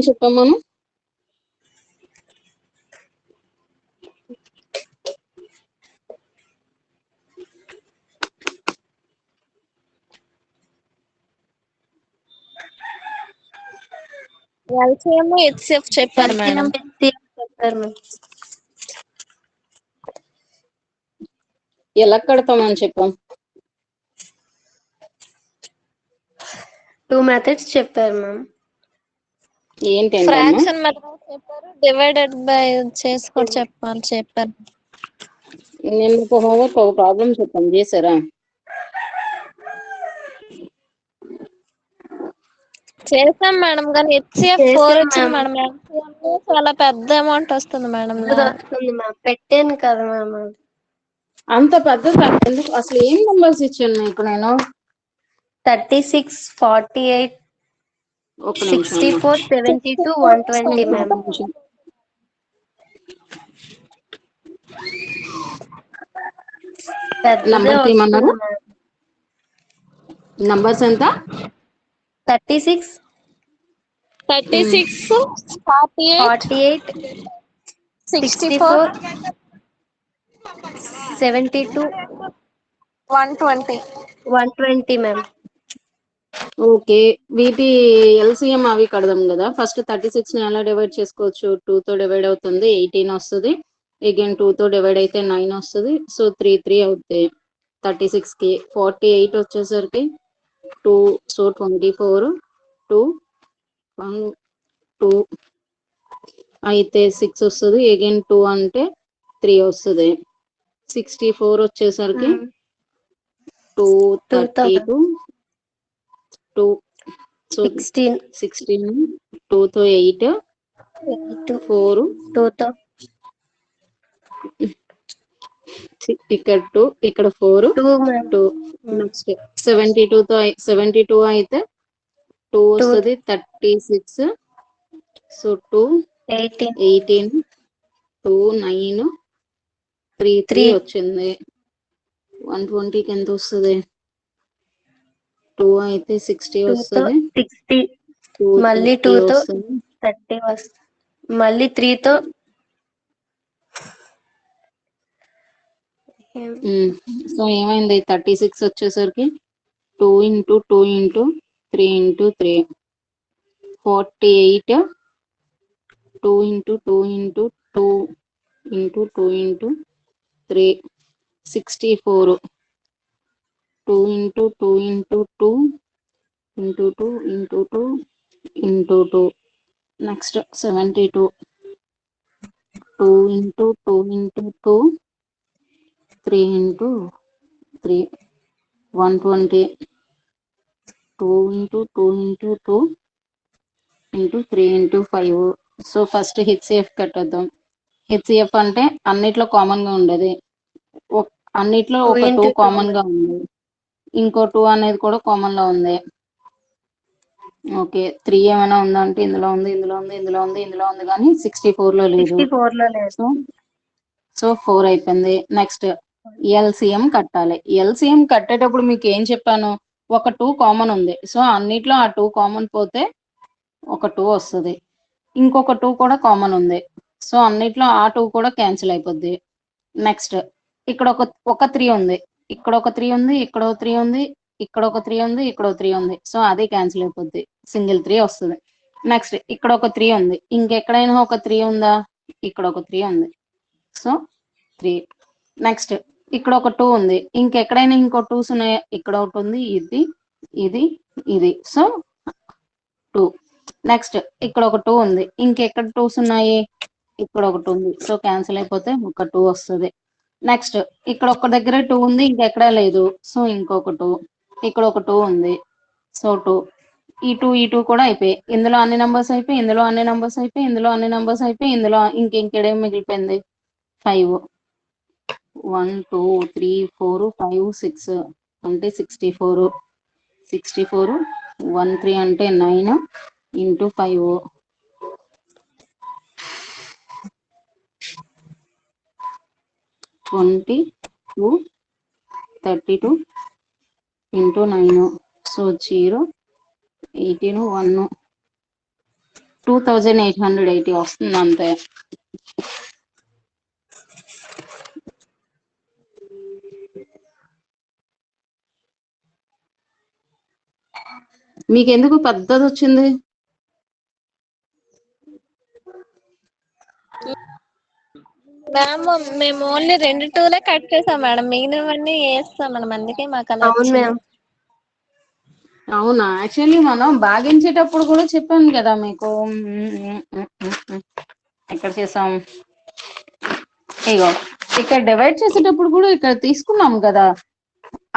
చెప్పాం మనం. LCM HCF చెప్పారు మేడం. ఎలా కడతామని చెప్పాం. 2 మెథడ్స్ చెప్పారు మ్యామ్. ఏంటంటమ్మా? ఫ్రాక్షన్ మెథడ్ చెప్పారు, డివైడెడ్ బై చేసి కూడా చెప్పారు. నేను మీకు హోంవర్క్ ఒక ప్రాబ్లం చెప్పాను, చేశారా? చేసాం మేడం, కానీ హెచ్సిఎఫ్ 4 వచ్చింది మేడం. ఎల్సిఎం చాలా పెద్ద అమౌంట్ వస్తుంది మేడం. వస్తుంది మ్యామ్, పెట్టాను కదా మ్యామ్. అంత పెద్దది ఎందుకు? అసలు ఏం నెంబర్స్ ఇచ్చాను మీకు నేను? 36, 48, ఒక నిమిషం 64, 72, 120 మ్యామ్. నంబర్స్ ఏమన్నారు? నంబర్స్ ఎంత? 36, 48, 64, 72, 120 మ్యామ్. ఓకే, వీటి ఎల్సిఎం అవి కడదాం కదా. ఫస్ట్ 36 ని ఎలా డివైడ్ చేసుకోవచ్చు? 2 తో డివైడ్ అవుతుంది, 18 వస్తుంది. అగైన్ 2 తో డివైడ్ అయితే 9 వస్తుంది. సో 3 అవుతాయి 36 కి. 48 వచ్చేసరికి 2, సో 24, 2, 1, 2 అయితే 6 వస్తుంది. అగైన్ 2 అంటే 3 వస్తుంది. 64 వచ్చేసరికి 232, 2, సో 16, 2 తో 8, 4, 2తో ఇక్కడ 2, ఇక్కడ 4, 2. నెక్స్ట్ 72 అయితే 2 వస్తుంది. 36, సో 2, 18, 2, 9, 3 వచ్చింది. 120కి ఎంత వస్తుంది? 2 అయితే 60 వస్తుంది. 60, మళ్ళీ 2తో 30 వస్తుంది. మళ్ళీ 3తో సో ఏమైంది? 36 వచ్చేసరికి 2 into 2 into 3 into 3, 48, 2 into 2 into 2 into 2 into 3, 64, 2 into 2 into 2 into 2 into 2 into 2. Next 72, 2 into 2 into 2, 3 into 3, 120, 2 into 2 into 2 into 3 into 5. So first HCF కట్టేద్దాం. హెచ్సిఎఫ్ అంటే అన్నిట్లో కామన్ గా ఉండేది. అన్నిట్లో ఒక 2 కామన్ గా ఉంది, ఇంకో 2 అనేది కూడా కామన్ లో ఉంది. ఓకే, 3 ఏమైనా ఉందా అంటే ఇందులో ఉంది, ఇందులో ఉంది, ఇందులో ఉంది, ఇందులో ఉంది, కానీ 64 లో లేదు. సో 4 అయిపోయింది. నెక్స్ట్ ఎల్సిఎం కట్టాలి. ఎల్సిఎం కట్టేటప్పుడు మీకు ఏం చెప్పాను? ఒక 2 కామన్ ఉంది, సో అన్నిట్లో ఆ 2 కామన్ పోతే ఒక 2 వస్తుంది. ఇంకొక 2 కూడా కామన్ ఉంది, సో అన్నిట్లో ఆ 2 కూడా క్యాన్సిల్ అయిపోద్ది. నెక్స్ట్ ఇక్కడ ఒక 3 ఉంది, ఇక్కడ ఒక 3 ఉంది, ఇక్కడ ఒక 3 ఉంది, ఇక్కడ ఒక 3 ఉంది, ఇక్కడ ఒక 3 ఉంది, సో అది క్యాన్సిల్ అయిపోద్ది. సింగిల్ 3 వస్తుంది. నెక్స్ట్ ఇక్కడ ఒక 3 ఉంది, ఇంకెక్కడైనా ఒక 3 ఉందా? ఇక్కడ ఒక 3 ఉంది, సో 3. నెక్స్ట్ ఇక్కడ ఒక 2 ఉంది, ఇంకెక్కడైనా ఇంకో 2s ఉన్నాయా? ఇక్కడ ఒకటి ఉంది, ఇది ఇది ఇది, సో 2. నెక్స్ట్ ఇక్కడ ఒక 2 ఉంది, ఇంకెక్కడ 2s ఉన్నాయి? ఇక్కడ ఒకటి ఉంది, సో క్యాన్సిల్ అయిపోతే ఒక 2 వస్తుంది. నెక్స్ట్ ఇక్కడ ఒక దగ్గర 2 ఉంది, ఇంకెక్కడా లేదు, సో ఇంకొక 2. ఇక్కడ ఒక 2 ఉంది, సో 2. ఈ 2 కూడా అయిపోయి, ఇందులో అన్ని నెంబర్స్ అయిపోయి, ఇందులో అన్ని నెంబర్స్ అయిపోయి, ఇందులో అన్ని నెంబర్స్ అయిపోయి, ఇందులో ఇంకెక్కడేం మిగిలిపోయింది? 5. 1, 2, 3, 4, 5, 6 అంటే 64. 64, 13 అంటే 9 ఇంటూ 5, 22, 32 ఇంటూ 9, సో 0, 18, 1, 2880 వస్తుంది అంతే. మీకెందుకు పెద్దది వచ్చింది? మ్యామ్ మేము ఓన్లీ 2 2లే కట్ చేసాం మేడం, మిగిలినవన్నీ వేస్తాం మేడం, అందుకే మాకు అలా అవును వచ్చింది. మ్యామ్. అవునా, యాక్చువల్లీ మనం భాగించేటప్పుడు కూడా చెప్పాను కదా మీకు. ఎక్కడ చేసాం? ఇగో ఇక్కడ డివైడ్ చేసేటప్పుడు కూడా ఇక్కడ తీసుకున్నాం కదా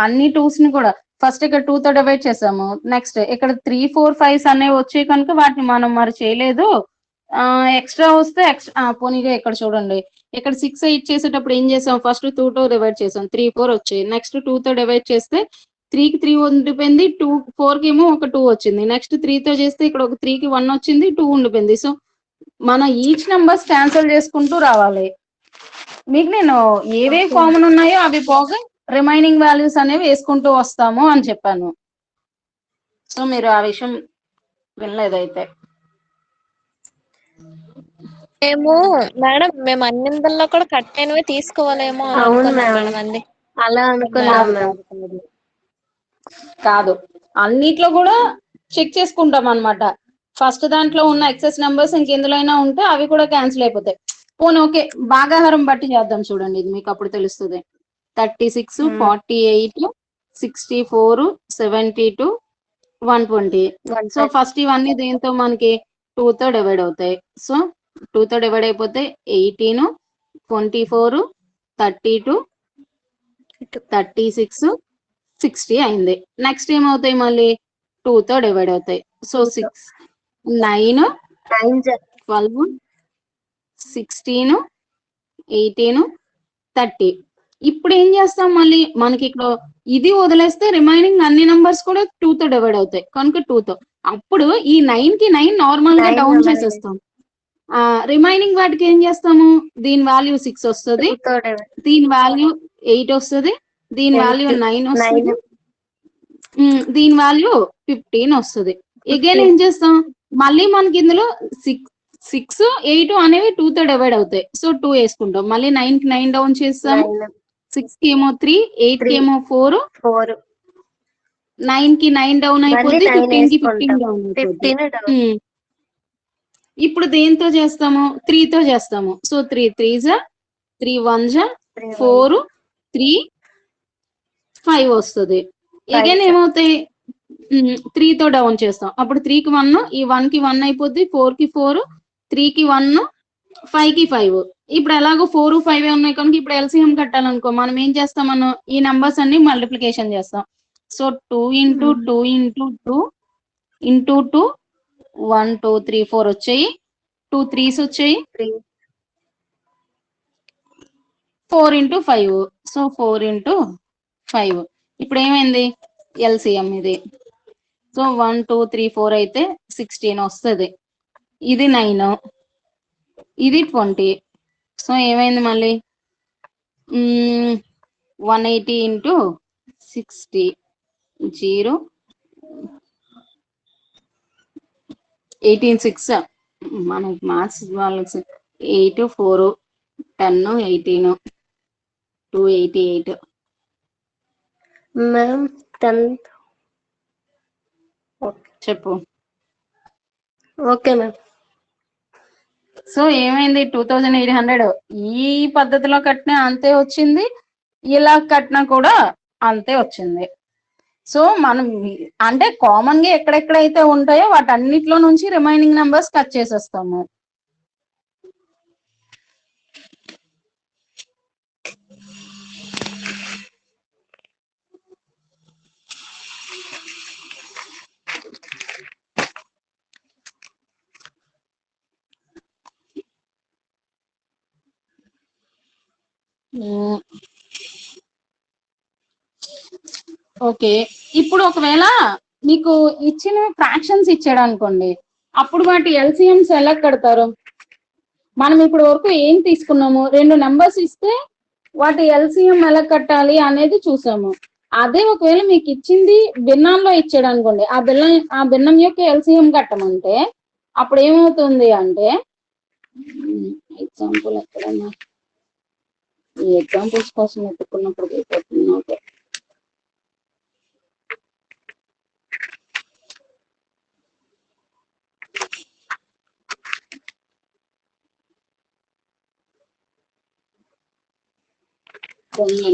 అన్ని టూస్ ని కూడా. ఫస్ట్ ఇక్కడ 2 తో డివైడ్ చేసాము, నెక్స్ట్ ఇక్కడ 3 4 5 అనేవి వచ్చాయి కనుక వాటిని మనం మరి చేయలేదు. ఎక్స్ట్రా వస్తే ఎక్స్ట్రా పోనీగా ఇక్కడ చూడండి, ఇక్కడ 6 8 చేసేటప్పుడు ఏం చేసాం, ఫస్ట్ 2 తో డివైడ్ చేసాం, 3 4 వచ్చాయి. నెక్స్ట్ 2 తో డివైడ్ చేస్తే 3 కి 3 ఉండిపోయింది, 4 కి ఏమో ఒక 2 వచ్చింది. నెక్స్ట్ 3 తో చేస్తే ఇక్కడ ఒక 3 కి 1 వచ్చింది, 2 ఉండిపోయింది. సో మన ఈచ్ నెంబర్స్ క్యాన్సిల్ చేసుకుంటూ రావాలి. మీకు నేను ఏవే కామన్ ఉన్నాయో అవి పోగా రిమైనింగ్ వాల్యూస్ అనేవి వేసుకుంటూ వస్తాము అని చెప్పాను. సో మీరు ఆ విషయం వినలేదైతే. మేము అన్నిందల్లో కూడా కట్ అయినవి తీసుకోవాలేమో అని అవును అనుకున్నాం మ్యామ్. మేడం, అందుకే. అలా అనుకున్నాం మ్యామ్. కాదు, అన్నిట్లో కూడా చెక్ చేసుకుంటాం అన్నమాట. ఫస్ట్ దాంట్లో ఉన్న ఎక్సెస్ నెంబర్స్ ఇంకెందులో అయినా ఉంటే అవి కూడా క్యాన్సిల్ అయిపోతాయి. పోనీ ఓకే, భాగాహారం బట్టి చేద్దాం చూడండి, ఇది మీకు అప్పుడు తెలుస్తుంది. 36 48 64 72 120. సో ఫస్ట్ ఇవన్నీ దేంతో మనకి 2 తో డివైడ్ అవుతాయి. సో 2 తో డివైడ్ అయిపోతే 18 24 32 36 60 అయింది. నెక్స్ట్ ఏమవుతాయి, మళ్ళీ 2 తో డివైడ్ అవుతాయి. సో 6 9 12 16 18 30. ఇప్పుడు ఏం చేస్తాం, మళ్ళీ మనకి ఇక్కడ ఇది వదిలేస్తే రిమైనింగ్ అన్ని నంబర్స్ కూడా 2 తో డివైడ్ అవుతాయి కనుక 2 తో. అప్పుడు ఈ 9 కి 9 నార్మల్ గా డౌన్ చేసేస్తాం. రిమైనింగ్ వాటికి ఏం చేస్తాము, దీని వాల్యూ 6 వస్తుంది, దీని వాల్యూ 8 వస్తుంది, దీని వాల్యూ 9 వస్తుంది, దీని వాల్యూ 15 వస్తుంది. అగైన్ ఏం చేస్తాం, మళ్ళీ మనకి ఇందులో 6 8 అనేవి 2 తో డివైడ్ అవుతాయి. సో 2 వేసుకుంటాం. మళ్ళీ 9 కి 9 డౌన్ చేస్తాము, 6 కి ఏమో 3, 8 కి ఏమో 4, 9 కి 9 డౌన్ అయిపోద్ది, 15 కి 15 డౌన్ అయిపోద్ది. ఇప్పుడు దేంతో చేస్తాము, 3 తో చేస్తాము. సో 3 3 3 1 4 3 5 వస్తుంది. అగైన్ ఏమవుతాయి, 3 తో డౌన్ చేస్తాం. అప్పుడు 3 కి 1, ఈ 1 కి 1 అయిపోద్ది, 4 కి 4, 3 కి 1, 5 కి 5. ఇప్పుడు ఎలాగో 4 5 ఉన్నాయి కనుక ఇప్పుడు ఎల్సిఎం కట్టాలనుకో మనం ఏం చేస్తాం, మనం ఈ నంబర్స్ అన్ని మల్టిప్లికేషన్ చేస్తాం. సో 2 ఇంటూ 2 ఇంటూ 2 ఇంటూ 2 1 2 3 4 వచ్చాయి, 2 3s వచ్చాయి, 4 ఇంటూ 5. So 4 into 5. ఇప్పుడు ఏమైంది, ఎల్సిఎం ఇది. సో 1 2 3 4 అయితే 16 వస్తుంది, ఇది 9, ఇది 20. సో ఏమైంది మళ్ళీ 180 ఇంటూ 60 0 18 6 మనకి మార్క్స్ వాళ్ళకి 8 4 10 18 288 మ్యామ్. 10. చెప్పు. Okay ma'am. సో ఏమైంది, 2800 ఈ పద్ధతిలో కట్టినా అంతే వచ్చింది, ఇలా కట్టినా కూడా అంతే వచ్చింది. సో మనం అంటే కామన్ గా ఎక్కడెక్కడైతే ఉంటాయో వాటన్నిటిలో నుంచి రిమైనింగ్ నెంబర్స్ కట్ చేసేస్తాము. ఓకే, ఇప్పుడు ఒకవేళ మీకు ఇచ్చిన ఫ్రాక్షన్స్ ఇచ్చాడు అనుకోండి, అప్పుడు వాటి ఎల్సిఎంస్ ఎలా కడతారు? మనం ఇప్పుడు వరకు ఏం తీసుకున్నాము, 2 నెంబర్స్ ఇస్తే వాటి ఎల్సిఎం ఎలా కట్టాలి అనేది చూసాము. అదే ఒకవేళ మీకు ఇచ్చింది భిన్నాల్లో ఇచ్చాడు అనుకోండి, ఆ భిన్నం యొక్క ఎల్సిఎం కట్టమంటే అప్పుడు ఏమవుతుంది అంటే ఎగ్జాంపుల్ ఎక్కడన్నా ఈ ఎగ్జాంపుల్స్ కోసం ఎత్తుకున్నప్పుడు అయిపోతుంది నాకు.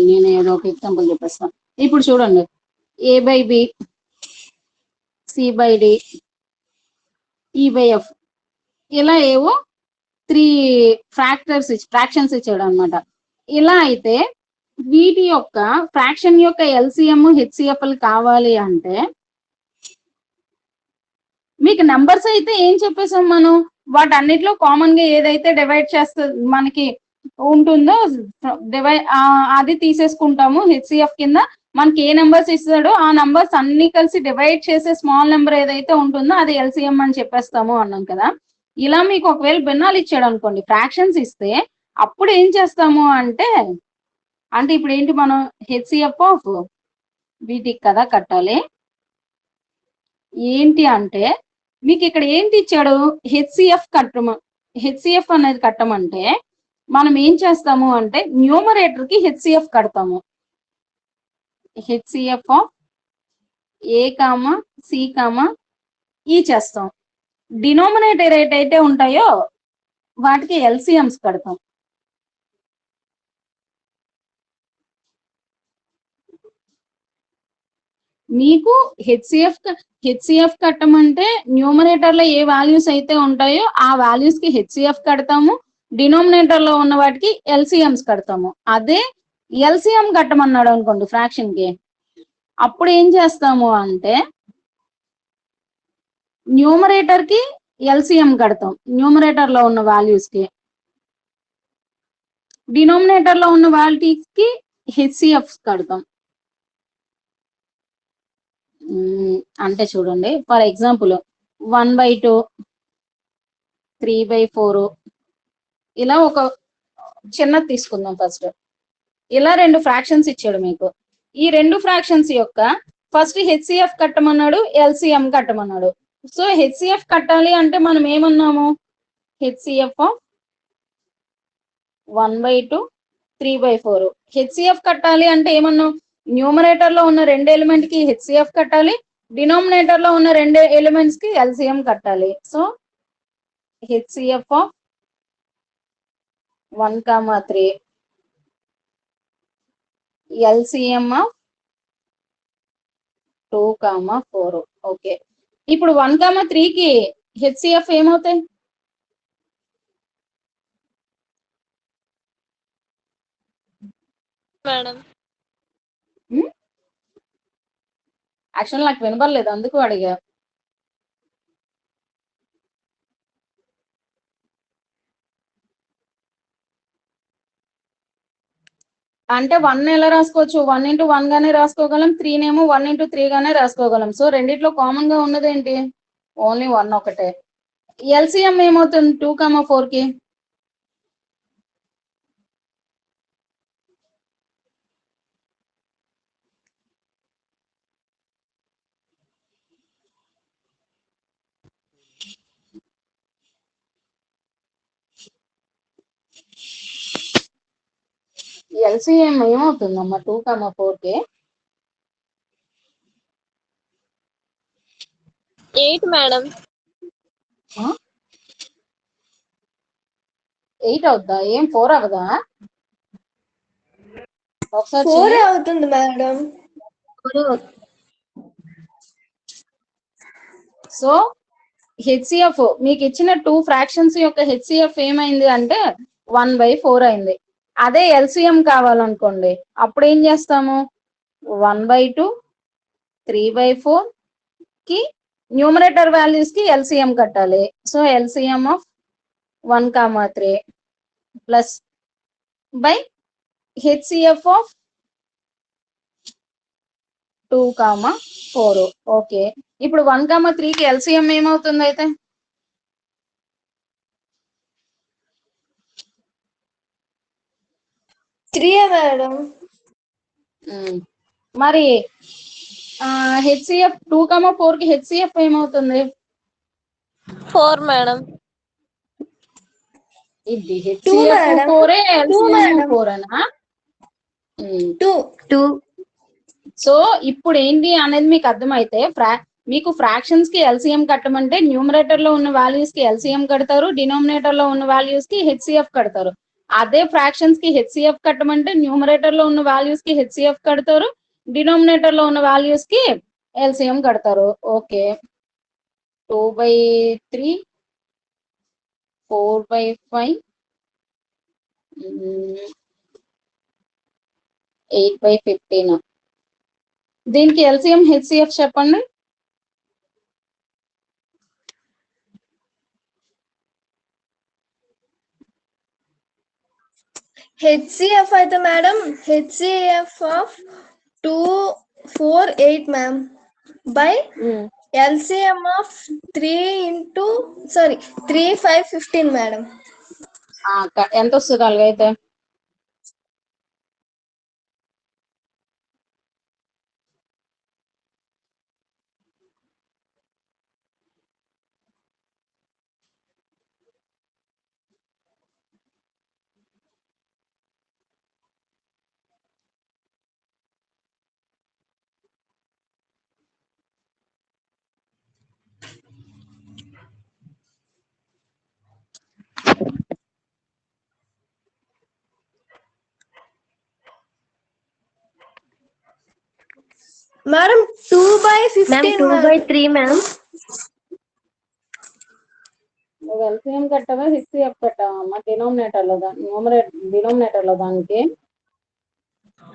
నేను ఏదో ఒక ఎగ్జాంపుల్ చెప్పేస్తాను. ఇప్పుడు చూడండి, A/B, C/D, E/F ఇలా ఏవో 3 ఫ్రాక్షన్స్ ఇచ్చాడు అనమాట. ఇలా అయితే వీటి యొక్క ఫ్రాక్షన్ యొక్క LCM HCF కావాలి అంటే మీకు నంబర్స్ అయితే ఏం చెప్పేసాం మనం, వాటన్నిటిలో కామన్ గా ఏదైతే డివైడ్ చేస్తే మనకి ఉంటుందో అది తీసేసుకుంటాము. HCF కింద మనకి ఏ నెంబర్స్ ఇస్తాడో ఆ నంబర్స్ అన్ని కలిసి డివైడ్ చేసే స్మాల్ నెంబర్ ఏదైతే ఉంటుందో అది LCM అని చెప్పేస్తాము అన్నాం కదా. ఇలా మీకు ఒకవేళ భిన్నాలు ఇచ్చాడు అనుకోండి, ఫ్రాక్షన్స్ ఇస్తే అప్పుడు ఏం చేస్తాము అంటే ఇప్పుడు ఏంటి, మనం HCF ఆఫ్ వీటికి కదా కట్టాలి. ఏంటి అంటే మీకు ఇక్కడ ఏంటి ఇచ్చాడు, HCF అనేది కట్టమంటే మనం ఏం చేస్తాము అంటే న్యూమరేటర్ కి HCF కడతాము. HCF of A, C, E చేస్తాం. డినోమినేటర్ ఏటైతే ఉంటాయో వాటికి LCMs కడతాం. మీకు హెచ్సిఎఫ్ కట్టమంటే న్యూమరేటర్ లో ఏ వాల్యూస్ అయితే ఉంటాయో ఆ వాల్యూస్ కి HCF కడతాము, డినోమినేటర్ లో ఉన్న వాటికి LCMs కడతాము. అదే LCM కట్టమన్నాడు అనుకోండి ఫ్రాక్షన్ కి, అప్పుడు ఏం చేస్తాము అంటే న్యూమరేటర్ కి LCM కడతాం, న్యూమరేటర్ లో ఉన్న వాల్యూస్ కి, డినోమినేటర్ లో ఉన్న వాల్యూస్ కి HCF కడతాం. అంటే చూడండి, ఫర్ ఎగ్జాంపుల్ 1/2, 3/4 ఇలా ఒక చిన్నది తీసుకుందాం. ఫస్ట్ ఇలా 2 ఫ్రాక్షన్స్ ఇచ్చాడు మీకు. ఈ 2 ఫ్రాక్షన్స్ యొక్క ఫస్ట్ HCF కట్టమన్నాడు, LCM కట్టమన్నాడు. సో HCF కట్టాలి అంటే మనం ఏమన్నాము, HCF ఆఫ్ 1/2, 3/4. HCF కట్టాలి అంటే ఏమన్నాం, న్యూమరేటర్ లో ఉన్న 2 ఎలిమెంట్ కి HCF కట్టాలి, డినోమినేటర్ లో ఉన్న 2 ఎలిమెంట్స్ కి LCM కట్టాలి. So HCF of 1, 3, LCM of 2, 4. Okay, ఇప్పుడు 1, 3 కి HCF ఏమవుతాయి, మేడం యాక్చువల్ నాకు వినపడలేదు అందుకు అడిగా. అంటే 1 ఎలా రాసుకోవచ్చు, 1 × 1 గానే రాసుకోగలం, 3 నేమో 1 × 3 గానే రాసుకోగలం. సో రెండిట్లో కామన్ గా ఉన్నది ఏంటి, ఓన్లీ 1 ఒకటే. LCM ఏమవుతుంది 2, 4 కి, LCM ఏమవుతుందమ్మా 2, 4 కి, 8 మేడం. 8 అవుద్దా, ఏం 4 అవదా, ఒకసారి 4 అవుతుంది మేడం. సో HCF మీకు ఇచ్చిన 2 ఫ్రాక్షన్స్ యొక్క HCF ఏమైంది అంటే 1/4 అయింది. అదే LCM కావాలనుకోండి అప్పుడు ఏం చేస్తాము, 1/2, 3/4 కి న్యూమరేటర్ వాల్యూస్ కి LCM కట్టాలి. So LCM of 1, 3 plus by HCF of 2, 4. Okay, ఇప్పుడు 1, 3 కి LCM ఏమవుతుంది అయితే, మేడం. మరి HCF 2, 4 కి HCF ఏమవుతుంది, 4 మేడం. ఇది Two, HCF madam. 4 Two, LCM madam. 4 అనా? 2. సో ఇప్పుడు ఏంటి అనేది మీకు అర్థమైతే మీకు ఫ్రాక్షన్స్ కి ఎల్సిఎం కట్టమంటే న్యూమరేటర్ లో ఉన్న వాల్యూస్ కి ఎల్సిఎం కడతారు, డినోమినేటర్ లో ఉన్న వాల్యూస్ కి హెచ్సిఎఫ్ కడతారు. అదే ఫ్రాక్షన్స్ కి హెచ్సిఎఫ్ కట్టమంటే న్యూమరేటర్ లో ఉన్న వాల్యూస్ కి హెచ్సిఎఫ్ కడతారు, డినోమినేటర్ లో ఉన్న వాల్యూస్ కి ఎల్సిఎం కడతారు. ఓకే, 2/3, 4/5, 8/15. దీనికి ఎల్సిఎం హెచ్సిఎఫ్ చెప్పండి. HCF అయితే madam HCF of 2, 4, 8 ma'am by LCM of 3, 5, 15 madam. ఎంత వస్తుంది అలాగైతే? Madam 2/15 2/3 madam. నువ్వు ఎల్సిఎం కట్టవా హెచ్సిఎఫ్ కట్టవా అమ్మా? డినోమినేటర్ లో దానికి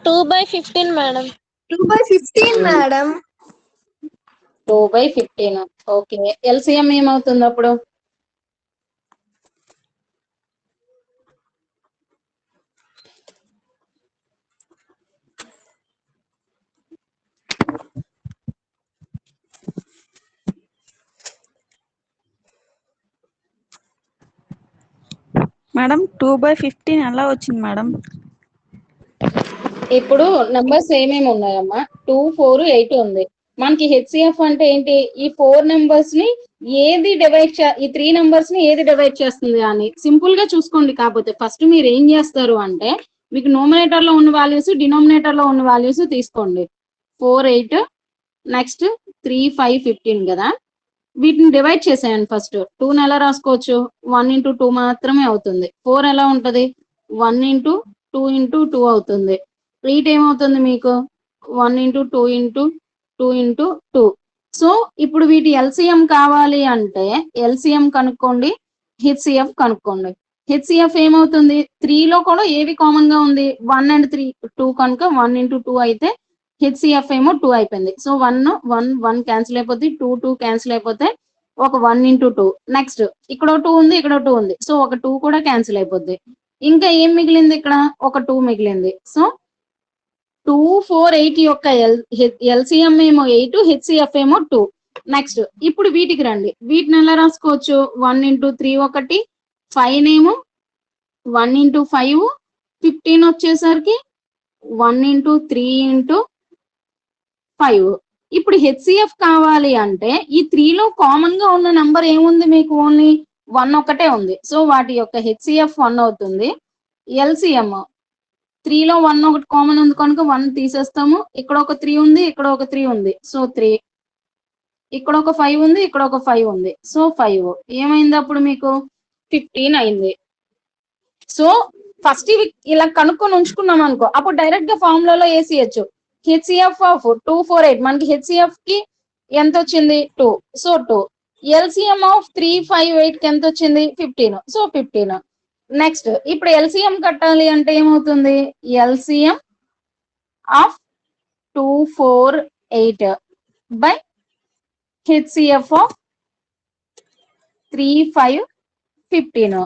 2/15 మేడం. 2/15 మేడం. 2/15. ఓకే, ఎల్సిఎం ఏమవుతుంది అప్పుడు? మేడం 2/15 ఎలా వచ్చింది మేడం? ఇప్పుడు నంబర్స్ ఏమేమి ఉన్నాయమ్మా? 2, 4, 8 ఉంది. మనకి హెచ్సిఎఫ్ అంటే ఏంటి? ఈ 4 నెంబర్స్ ని ఏది డివైడ్ ఈ 3 నెంబర్స్ ని ఏది డివైడ్ చేస్తుంది అని సింపుల్ గా చూసుకోండి. కాకపోతే ఫస్ట్ మీరు ఏం చేస్తారు అంటే మీకు నోమినేటర్ లో ఉన్న వాల్యూస్, డినోమినేటర్ లో ఉన్న వాల్యూస్ తీసుకోండి. 4, 8, నెక్స్ట్ 3, 5, 15 కదా. వీటిని డివైడ్ చేసేయండి. ఫస్ట్ 2ని ఎలా రాసుకోవచ్చు? 1 into 2 మాత్రమే అవుతుంది. 4 ఎలా ఉంటది? 1 into 2 into 2 అవుతుంది. 8 ఏమవుతుంది మీకు? 1 into 2 into 2 into 2. సో ఇప్పుడు వీటి ఎల్సిఎం కావాలి అంటే ఎల్సిఎం కనుక్కోండి, హెచ్సిఎఫ్ కనుక్కోండి. హెచ్సిఎఫ్ ఏమవుతుంది? 3 లో కూడా ఏవి కామన్ గా ఉంది? 1 and 3, 2 కనుక 1 into 2 అయితే హెచ్సిఎఫ్ ఏమో 2 అయిపోయింది. సో 1 క్యాన్సిల్ అయిపోద్ది, 2 క్యాన్సిల్ అయిపోతే ఒక 1 into 2. నెక్స్ట్ ఇక్కడ 2 ఉంది, ఇక్కడ 2 ఉంది. సో ఒక 2 కూడా క్యాన్సిల్ అయిపోద్ది. ఇంకా ఏం మిగిలింది? ఇక్కడ ఒక 2 మిగిలింది. సో 2, 4, 8 యొక్క ఎల్సిఎం ఏమో 8, హెచ్సిఎఫ్ ఏమో 2. నెక్స్ట్ ఇప్పుడు వీటికి రండి. వీటిని ఎలా రాసుకోవచ్చు? 1 into 3 ఒకటి, 5 ఏమో 1 into 5, 15 వచ్చేసరికి 1 into 3 into 5. ఇప్పుడు హెచ్సిఎఫ్ కావాలి అంటే ఈ 3 లో కామన్ గా ఉన్న నెంబర్ ఏముంది మీకు? ఓన్లీ 1 ఒకటే ఉంది. సో వాటి యొక్క హెచ్సిఎఫ్ 1 అవుతుంది. ఎల్సిఎం 3 లో 1 ఒకటి కామన్ ఉంది కనుక 1 తీసేస్తాము. ఇక్కడ ఒక 3 ఉంది, ఇక్కడ ఒక 3 ఉంది. సో 3. ఇక్కడ ఒక 5 ఉంది, ఇక్కడ ఒక 5 ఉంది. సో 5. ఏమైంది అప్పుడు మీకు? 15 అయింది. సో ఫస్ట్ ఇవి ఇలా కనుక్కొని ఉంచుకున్నాం అనుకో, అప్పుడు డైరెక్ట్ గా ఫార్ములాలో వేసేయచ్చు. హెచ్సిఎఫ్ ఆఫ్ 2, 4, 8 మనకి హెచ్సిఎఫ్ కి ఎంత వచ్చింది? 2. సో 2. ఎల్సిఎం ఆఫ్ 3, 5, 8 కి ఎంత వచ్చింది? 15. సో 15. నెక్స్ట్ ఇప్పుడు ఎల్సిఎం కట్టాలి అంటే ఏమవుతుంది? LCM of 2, 4, 8 by HCF of 3, 5, 15.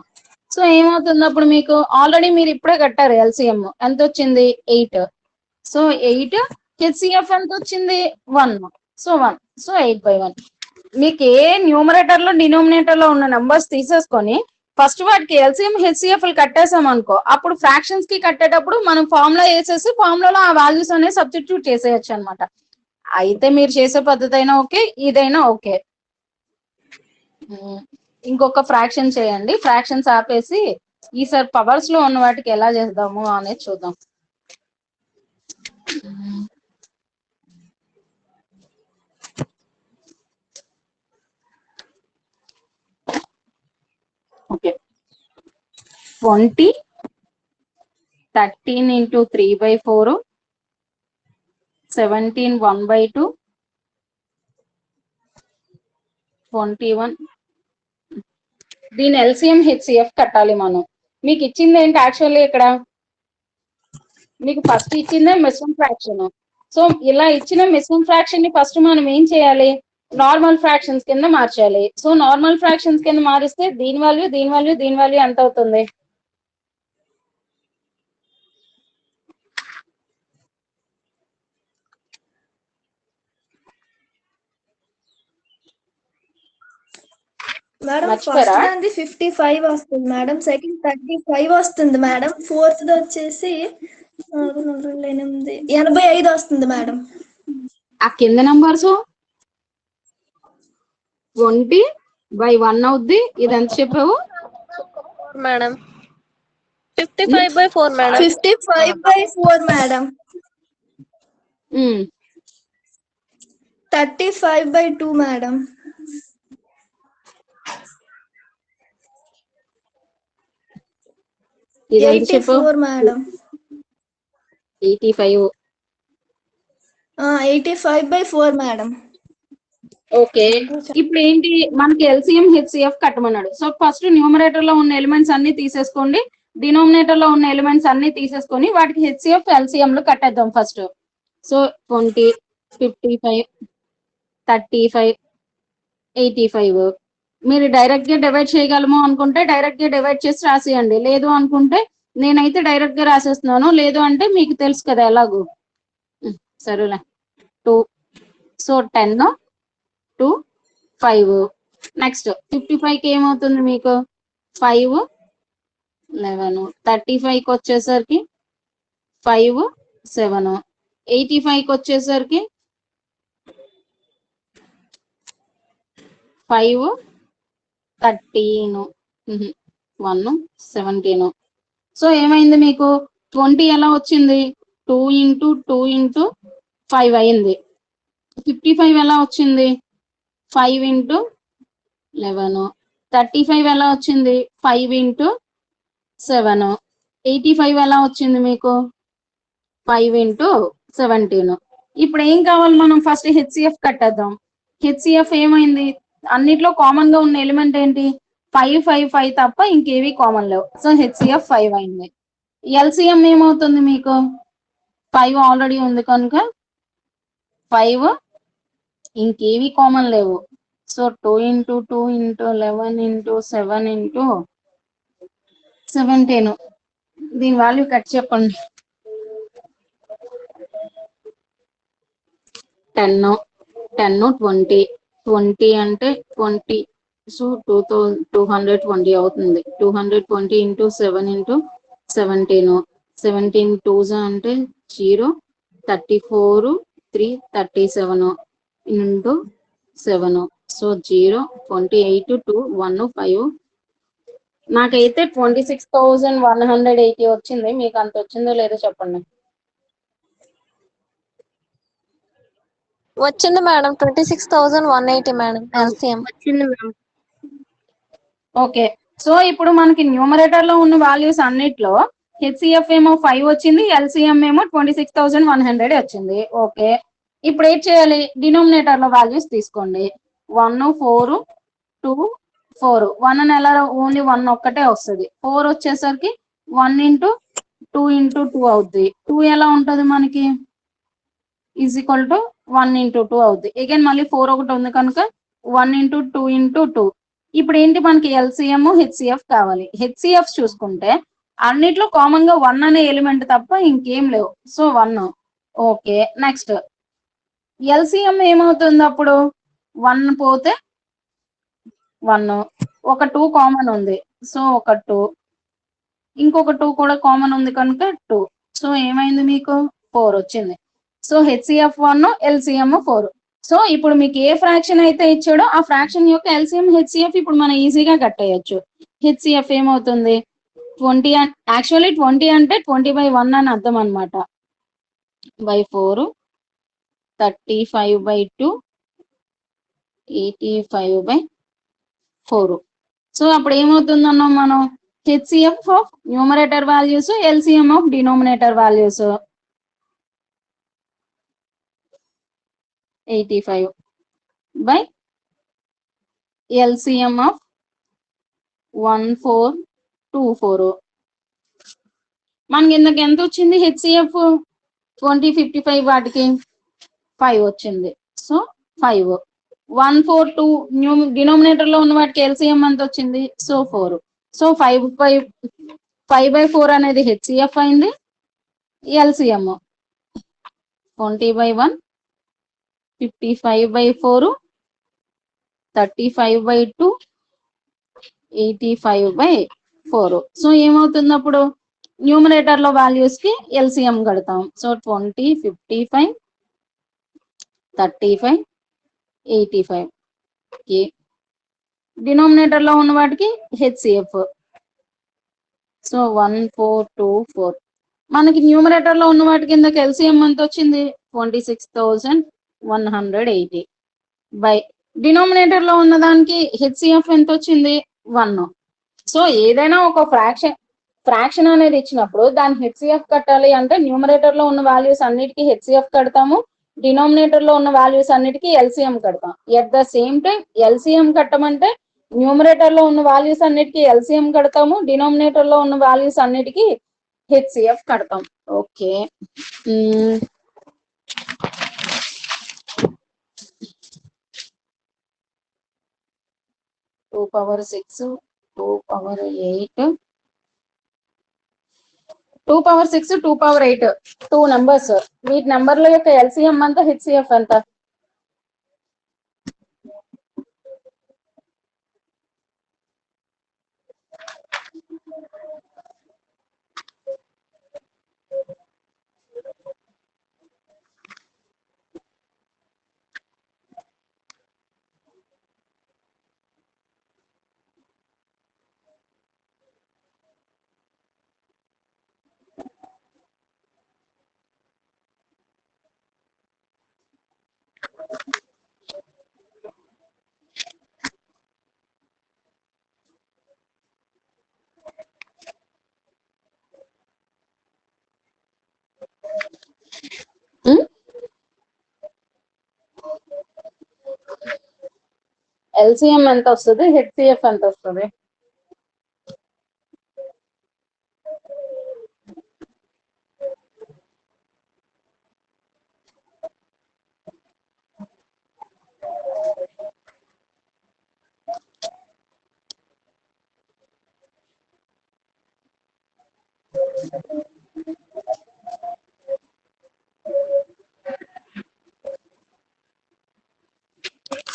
So ఏమవుతుంది అప్పుడు మీకు? ఆల్రెడీ మీరు ఇప్పుడే కట్టారు. ఎల్సిఎం ఎంత వచ్చింది? 8. సో 8. హెచ్సిఎఫ్ ఎంత వచ్చింది? 1. సో 1. సో 8/1. మీకు ఏ న్యూమరేటర్ లో డినోమినేటర్ లో ఉన్న నంబర్స్ తీసేసుకొని ఫస్ట్ వాటికి ఎల్సిఎం హెచ్సిఎఫ్ కట్టేసాం అనుకో, అప్పుడు ఫ్రాక్షన్స్ కి కట్టేటప్పుడు మనం ఫార్ములా వేసేసి ఫార్ములాలో ఆ వాల్యూస్ అనేది సబ్స్టిట్యూట్ చేసేయచ్చు అనమాట. అయితే మీరు చేసే పద్ధతి అయినా ఓకే, ఇదైనా ఓకే. ఇంకొక ఫ్రాక్షన్ చేయండి, ఫ్రాక్షన్స్ ఆపేసి ఈసారి పవర్స్ లో ఉన్న వాటికి ఎలా చేద్దాము అనేది చూద్దాం. Okay, 20 13 into 3/4, 17 1/2, 21. దీని ఎల్సిఎం హెచ్సిఎఫ్ కట్టాలి మనం. మీకు ఇచ్చింది ఏంటి యాక్చువల్లీ ఇక్కడ? మీకు ఫస్ట్ ఇచ్చిందే మిశ్రమ ఫ్రాక్షన్. సో ఇలా ఇచ్చిన మిశ్రమ ఫ్రాక్షన్ ని ఫస్ట్ మనం ఏం చేయాలి, నార్మల్ ఫ్రాక్షన్స్ కింద మార్చాలి. సో నార్మల్ ఫ్రాక్షన్స్ కింద మారిస్తే దీని వాల్యూ దీని వాల్యూ దీని వాల్యూ ఎంత అవుతుంది? మేడం మర్చిపోయారా? ఫస్ట్ దాన్ని 55 వస్తుంది మేడం, సెకండ్ 35 వస్తుంది మేడం, ఫోర్త్ వచ్చేసి 85 వస్తుంది మేడం. ఆ కింద నంబర్స్ 20/1 అవుద్ది. ఇది ఎంత చెప్పావు మేడం? 55/4 మేడం. 55/4 మేడం. 35/2 మేడం. ఇది ఎంత చెప్పావు? 84 మేడం. 85. 85/4 మేడం. ఓకే, ఇప్పుడు ఏంటి మనకి ఎల్సిఎం హెచ్సిఎఫ్ కట్టమన్నాడు. సో ఫస్ట్ న్యూమరేటర్ లో ఉన్న ఎలిమెంట్స్ అన్ని తీసేసుకోండి, డినోమినేటర్ లో ఉన్న ఎలిమెంట్స్ అన్ని తీసేసుకొని వాటికి హెచ్సిఎఫ్ ఎల్సిఎం లు కట్టేద్దాం ఫస్ట్. సో 20 55 35 85. మీరు డైరెక్ట్ గా డివైడ్ చేయగలము అనుకుంటే డైరెక్ట్ గా డివైడ్ చేసి రాసేయండి, లేదు అనుకుంటే నేనైతే డైరెక్ట్ గా రాసేస్తున్నాను, లేదు అంటే మీకు తెలుసు కదా ఎలాగో. సరేలే 2. సో 10 2 5. నెక్స్ట్ 55కి ఏమవుతుంది మీకు? 5 11. 35కి వచ్చేసరికి 5 7. 85కి వచ్చేసరికి 5 13 1 17. సో ఏమైంది మీకు? 20 ఎలా వచ్చింది? 2 into 2 into 5 అయింది. 55 ఎలా వచ్చింది? 5 into 11. 35 ఎలా వచ్చింది? 5 into 7. 85 ఎలా వచ్చింది మీకు? 5 into 17. ఇప్పుడు ఏం కావాలి మనం? ఫస్ట్ హెచ్సిఎఫ్ కట్టేద్దాం. హెచ్సిఎఫ్ ఏమైంది? అన్నిట్లో కామన్ గా ఉన్న ఎలిమెంట్ ఏంటి? 5 5 5 తప్ప ఇంకేవి కామన్ లేవు. సో హెచ్సిఎఫ్ 5 అయింది. ఎల్సిఎం ఏమవుతుంది మీకు? 5 ఆల్రెడీ ఉంది కనుక 5, ఇంకేవి కామన్ లేవు. So 2 into 2 into 11 into 7 into 17. దీని వాల్యూ కట్ చెప్పండి. 10 20 20 అంటే 20. సో 220 అవుతుంది. 220 into 7 into 17. 17 2s అంటే 0. 34 3 37 into 7. సో 0 28 2 1 5. నాకైతే 26,180 వచ్చింది. మీకు అంత వచ్చిందో లేదో చెప్పండి. వచ్చింది మేడం 26,180 మేడం ఎల్సిఎం. వచ్చింది మేడం. ఓకే, సో ఇప్పుడు మనకి న్యూమరేటర్ లో ఉన్న వాల్యూస్ అన్నిట్లో హెచ్సిఎఫ్ ఏమో 5 వచ్చింది, ఎల్సిఎం ఏమో 26,100 వచ్చింది. ఓకే, ఇప్పుడు ఏం చేయాలి? డినోమినేటర్ లో వాల్యూస్ తీసుకోండి. 1 4 2 4. 1 అని ఎలా? ఓన్లీ 1 ఒక్కటే వస్తుంది. 4 వచ్చేసరికి 1 into 2 into 2 అవుద్ది. 2 ఎలా ఉంటుంది మనకి? ఈజ్ ఈక్వల్ టు 1 into 2 అవుద్ది. అగైన్ మళ్ళీ 4 ఒకటి ఉంది కనుక 1 into 2 into 2. ఇప్పుడు ఏంటి మనకి? ఎల్సిఎం హెచ్సిఎఫ్ కావాలి. హెచ్సిఎఫ్ చూసుకుంటే అన్నిట్లో కామన్ గా 1 అనే ఎలిమెంట్ తప్ప ఇంకేం లేవు. సో 1. ఓకే, నెక్స్ట్ ఎల్సిఎం ఏమవుతుంది అప్పుడు? 1 పోతే 1, ఒక 2 కామన్ ఉంది. సో ఒక 2, ఇంకొక 2 కూడా కామన్ ఉంది కనుక 2. సో ఏమైంది మీకు? 4 వచ్చింది. So HCF 1 LCM 4. సో ఇప్పుడు మీకు ఏ ఫ్రాక్షన్ అయితే ఇచ్చాడో ఆ ఫ్రాక్షన్ యొక్క ఎల్సిఎం హెచ్సిఎఫ్ ఇప్పుడు మనం ఈజీగా కట్టేయచ్చు. హెచ్సిఎఫ్ ఏమవుతుంది 20 యాక్చువల్లీ 20 అంటే 20/1 అని అర్థం అనమాట. బై 4 35/2 85/4. సో అప్పుడు ఏమవుతుందన్నాం మనం HCF of numerator values LCM of denominator values 85 by LCM of 1424. మనకి ఇందుకు ఎంత వచ్చింది హెచ్సిఎఫ్ 2055 వాటికి 5 వచ్చింది. సో 5 142 డినోమినేటర్ లో ఉన్న వాటికి ఎల్సిఎం ఎంత వచ్చింది సో 4. సో 5/4 అనేది హెచ్సిఎఫ్ అయింది. ఎల్సిఎం 20/1 55/4 35/2 85/4. సో ఏమవుతుంది అప్పుడు న్యూమరేటర్ లో వాల్యూస్ కి ఎల్సిఎం కడతాం. సో 20 55 35 85 డినోమినేటర్ లో ఉన్న వాటికి హెచ్సిఎఫ్ సో 1424. మనకి న్యూమరేటర్ లో ఉన్న వాటి కిందకి ఎల్సిఎం ఎంత వచ్చింది 26,180 బై డినోమినేటర్ లో ఉన్న దానికి హెచ్సిఎఫ్ ఎంత వచ్చింది 1. సో ఏదైనా ఒక ఫ్రాక్షన్ అనేది ఇచ్చినప్పుడు దాని హెచ్సిఎఫ్ కట్టాలి అంటే న్యూమరేటర్ లో ఉన్న వాల్యూస్ అన్నిటికీ హెచ్సిఎఫ్ కడతాము, డినోమినేటర్ లో ఉన్న వాల్యూస్ అన్నిటికీ ఎల్సిఎం కడతాం. At the same time LCM కట్టమంటే న్యూమరేటర్ లో ఉన్న వాల్యూస్ అన్నిటికీ ఎల్సిఎం కడతాము, డినోమినేటర్ లో ఉన్న వాల్యూస్ అన్నిటికీ హెచ్సిఎఫ్ కడతాం. Okay 2/6 2/8 2/6 2/8 2 numbers. వీటి నెంబర్ల యొక్క ఎల్సిఎం అంతా హెచ్సిఎఫ్ ఎంత ఎల్సిఎం ఎంత వస్తుంది హెచ్సిఎఫ్ ఎంత వస్తుంది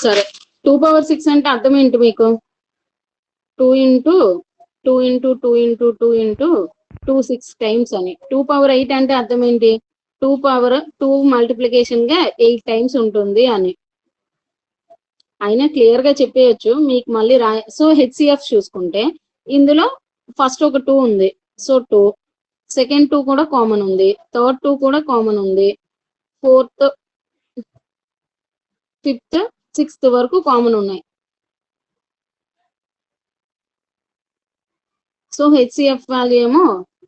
సరే 2/6 అంటే అర్థం ఏంటి మీకు 2 into 2 into 2 into 2 into 2 6 times అని. 2/8 అంటే అర్థం ఏంటి 2 మల్టిప్లికేషన్ గా 8 టైమ్స్ ఉంటుంది అని. అయినా క్లియర్ గా చెప్పేయచ్చు మీకు మళ్ళీ సో హెచ్సిఎఫ్ చూసుకుంటే ఇందులో ఫస్ట్ ఒక 2 ఉంది సో 2, సెకండ్ 2 కూడా కామన్ ఉంది, థర్డ్ 2 కూడా కామన్ ఉంది, ఫోర్త్ ఫిఫ్త్ సిక్స్త్ వరకు కామన్ ఉన్నాయి. సో హెచ్సిఎఫ్ వాల్యూ ఏమో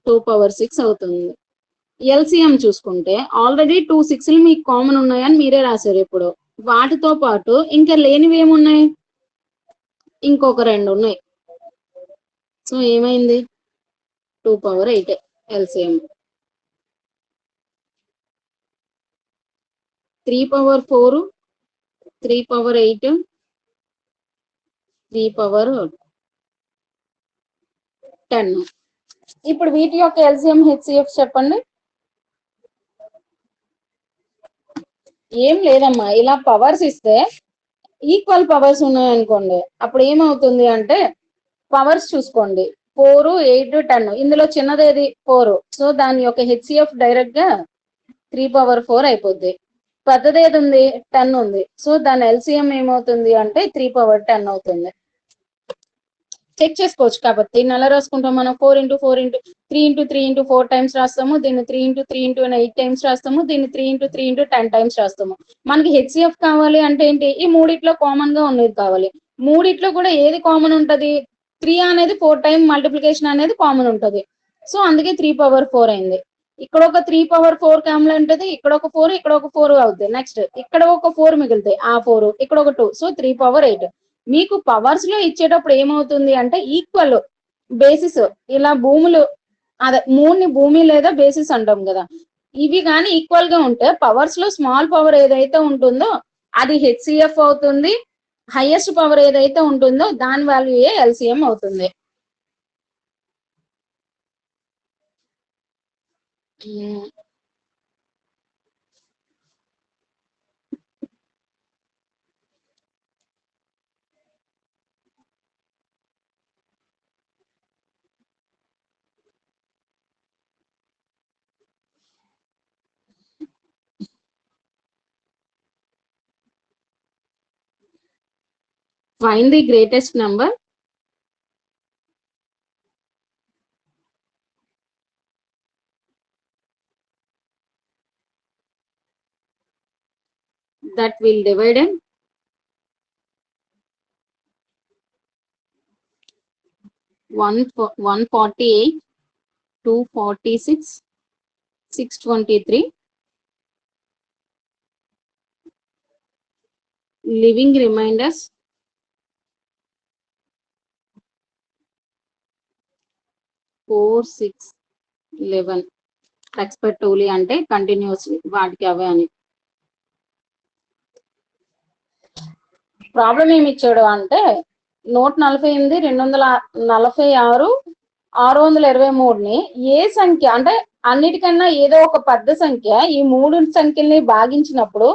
2/6 అవుతుంది. ఎల్సిఎం చూసుకుంటే ఆల్రెడీ 2 6లు మీకు కామన్ ఉన్నాయని మీరే రాశారు. ఇప్పుడు వాటితో పాటు ఇంకా లేనివి ఏమున్నాయి ఇంకొక 2 ఉన్నాయి. సో ఏమైంది 2/8 ఎల్సిఎం. 3/4 3/8 3/10. ఇప్పుడు వీటి యొక్క ఎల్సిఎం హెచ్సిఎఫ్ చెప్పండి. ఏం లేదమ్మా ఇలా పవర్స్ ఇస్తే ఈక్వల్ పవర్స్ ఉన్నాయనుకోండి అప్పుడు ఏమవుతుంది అంటే పవర్స్ చూసుకోండి 4 8 10 ఇందులో చిన్నదేది 4 సో దాని యొక్క హెచ్సిఎఫ్ డైరెక్ట్ గా 3/4 అయిపోద్ది. పెద్దది ఏది ఉంది 10 ఉంది. సో దాని ఎల్సిఎం ఏమవుతుంది అంటే 3/10 అవుతుంది. చెక్ చేసుకోవచ్చు. కాబట్టి నెల రాసుకుంటాం మనం 4 టైమ్స్ రాస్తాము, దీన్ని 3 టైమ్స్ రాస్తాము, దీన్ని 3 10 రాస్తాము. మనకి హెచ్సిఎఫ్ కావాలి అంటే ఏంటి, ఈ మూడిట్లో కామన్ గా ఉన్నది కావాలి. మూడిట్లో కూడా ఏది కామన్ ఉంటది, 3 అనేది 4 టైం మల్టిప్లికేషన్ అనేది కామన్ ఉంటది. సో అందుకే 3/4 అయింది. ఇక్కడ ఒక 3/4 కామన్ ఉంటది, ఇక్కడ ఒక 4, ఇక్కడ ఒక 4 అవుతుంది. నెక్స్ట్ ఇక్కడ ఒక 4 మిగులుతాయి, ఆ 4 ఇక్కడ ఒక 2, సో 3/8. మీకు పవర్స్ లో ఇచ్చేటప్పుడు ఏమవుతుంది అంటే ఈక్వల్ బేసిస్, ఇలా భూములు అదే మూడుని భూమి లేదా బేసిస్ అంటాం కదా, ఇవి కానీ ఈక్వల్ గా ఉంటే పవర్స్ లో స్మాల్ పవర్ ఏదైతే ఉంటుందో అది హెచ్సిఎఫ్ అవుతుంది, హైయెస్ట్ పవర్ ఏదైతే ఉంటుందో దాని వాల్యూ ఎల్సిఎం అవుతుంది. Find the greatest number that will divide in 148, 246, 623. Living reminders 4, 6, 11. Respectively అంటే కంటిన్యూస్లీ వాటికి అవే అని. ప్రాబ్లం ఏమి ఇచ్చాడు అంటే 148, 246, 623ని ఏ సంఖ్య అంటే అన్నిటికన్నా ఏదో ఒక పెద్ద సంఖ్య ఈ మూడు సంఖ్యల్ని భాగించినప్పుడు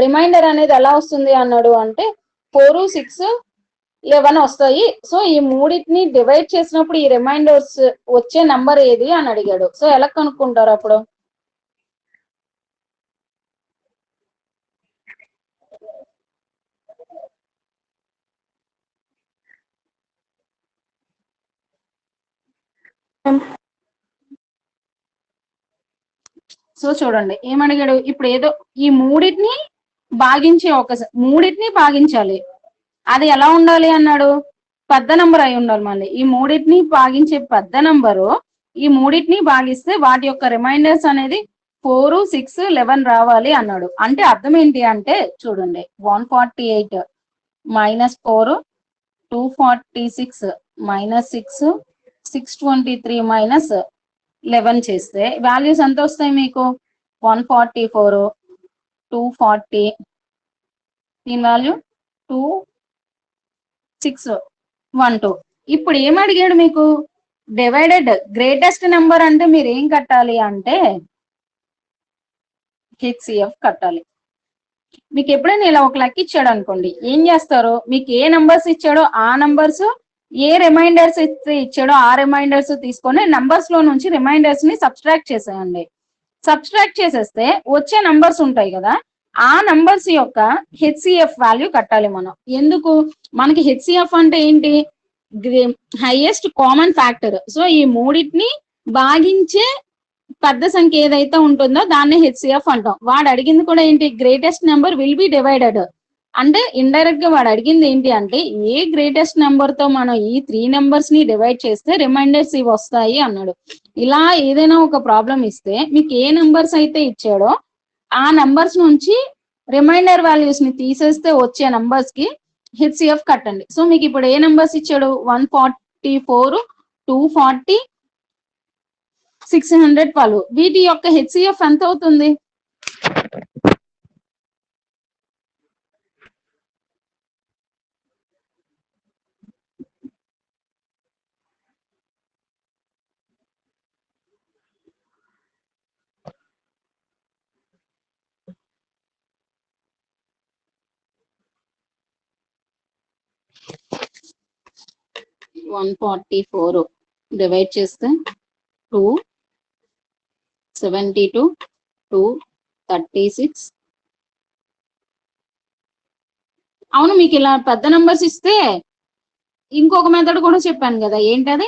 రిమైండర్ అనేది ఎలా వస్తుంది అన్నాడు అంటే 4, 6, 11 వస్తాయి. సో ఈ మూడింటిని డివైడ్ చేసినప్పుడు ఈ రిమైండర్స్ వచ్చే నంబర్ ఏది అని అడిగాడు. సో ఎలా కనుక్కుంటారు అప్పుడు? సో చూడండి ఏమడిగాడు, ఇప్పుడు ఏదో ఈ మూడింటిని భాగించాలి, అది ఎలా ఉండాలి అన్నాడు, పెద్ద నంబర్ అయి ఉండాలి. మళ్ళీ ఈ మూడింటిని భాగించే పెద్ద నంబరు, ఈ మూడింటిని భాగిస్తే వాటి యొక్క రిమైండర్స్ అనేది 4, 6, 11 రావాలి అన్నాడు. అంటే అర్థం ఏంటి అంటే చూడండి 148 - 4, 246 - 6, 623 - 11 చేస్తే వాల్యూస్ ఎంత వస్తాయి మీకు? 144, 240, దీని వాల్యూ 2612. ఇప్పుడు ఏమడిగాడు మీకు, డివైడెడ్ గ్రేటెస్ట్ నెంబర్ అంటే మీరు ఏం కట్టాలి అంటే హెచ్సిఎఫ్ కట్టాలి. మీకు ఎప్పుడైనా ఇలా ఒక లెక్క ఇచ్చాడు అనుకోండి, ఏం చేస్తారు, మీకు ఏ నంబర్స్ ఇచ్చాడో ఆ నంబర్స్, ఏ రిమైండర్స్ ఇచ్చాడో ఆ రిమైండర్స్ తీసుకొని నంబర్స్ లో నుంచి రిమైండర్స్ ని సబ్స్ట్రాక్ట్ చేసేయండి. సబ్స్ట్రాక్ట్ చేసేస్తే వచ్చే నంబర్స్ ఉంటాయి కదా, ఆ నంబర్స్ యొక్క హెచ్సిఎఫ్ వాల్యూ కట్టాలి మనం. ఎందుకు, మనకి హెచ్సిఎఫ్ అంటే ఏంటి, హైయెస్ట్ కామన్ ఫ్యాక్టర్. సో ఈ మూడింటిని భాగించే పెద్ద సంఖ్య ఏదైతే ఉంటుందో దాన్ని హెచ్సిఎఫ్ అంటాం. వాడు అడిగింది కూడా ఏంటి, greatest number will be divided. అంటే ఇండైరెక్ట్ గా వాడు అడిగింది ఏంటి అంటే ఏ గ్రేటెస్ట్ నెంబర్ తో మనం ఈ 3 నెంబర్స్ ని డివైడ్ చేస్తే రిమైండర్స్ ఇవి వస్తాయి అన్నాడు. ఇలా ఏదైనా ఒక ప్రాబ్లం ఇస్తే మీకు ఏ నెంబర్స్ అయితే ఇచ్చాడో ఆ నెంబర్స్ నుంచి రిమైండర్ వాల్యూస్ ని తీసేస్తే వచ్చే నంబర్స్ కి హెచ్సిఎఫ్ కట్టండి. సో మీకు ఇప్పుడు ఏ నెంబర్స్ ఇచ్చాడు, 144, 240, 612. వీటి యొక్క హెచ్సిఎఫ్ ఎంత అవుతుంది? (144) డివైడ్ చేస్తే 2, 72, 2, 36, అవును, మీకు ఇలా పెద్ద నంబర్స్ ఇస్తే ఇంకొక మెథడ్ కూడా చెప్పాను కదా, ఏంటది?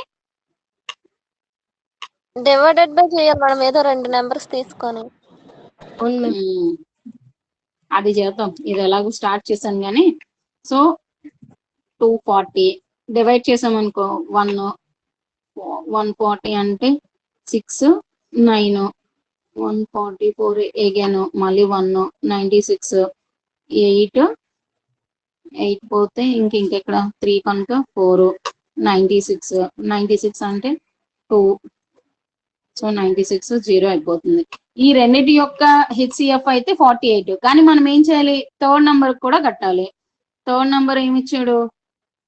డివైడెడ్ బై చేయాలి మేడం, ఏదో 2 నెంబర్స్ తీసుకొని. అవును మ్యామ్. ఉమ్, అది చేద్దాం. ఇది ఎలాగో స్టార్ట్ చేశాను కానీ. సో 240 డివైడ్ చేసామనుకో 140 అంటే 6 9 144 ఎగాను మళ్ళీ 196 8 పోతే ఇంకెక్కడ 3 కనుక 4 96 అంటే 2. సో 96 0 అయిపోతుంది. ఈ రెండిటి యొక్క హెచ్సిఎఫ్ అయితే 48. కానీ మనం ఏం చేయాలి, థర్డ్ నంబర్ కూడా కట్టాలి. థర్డ్ నంబర్ ఏమి ఇచ్చాడు,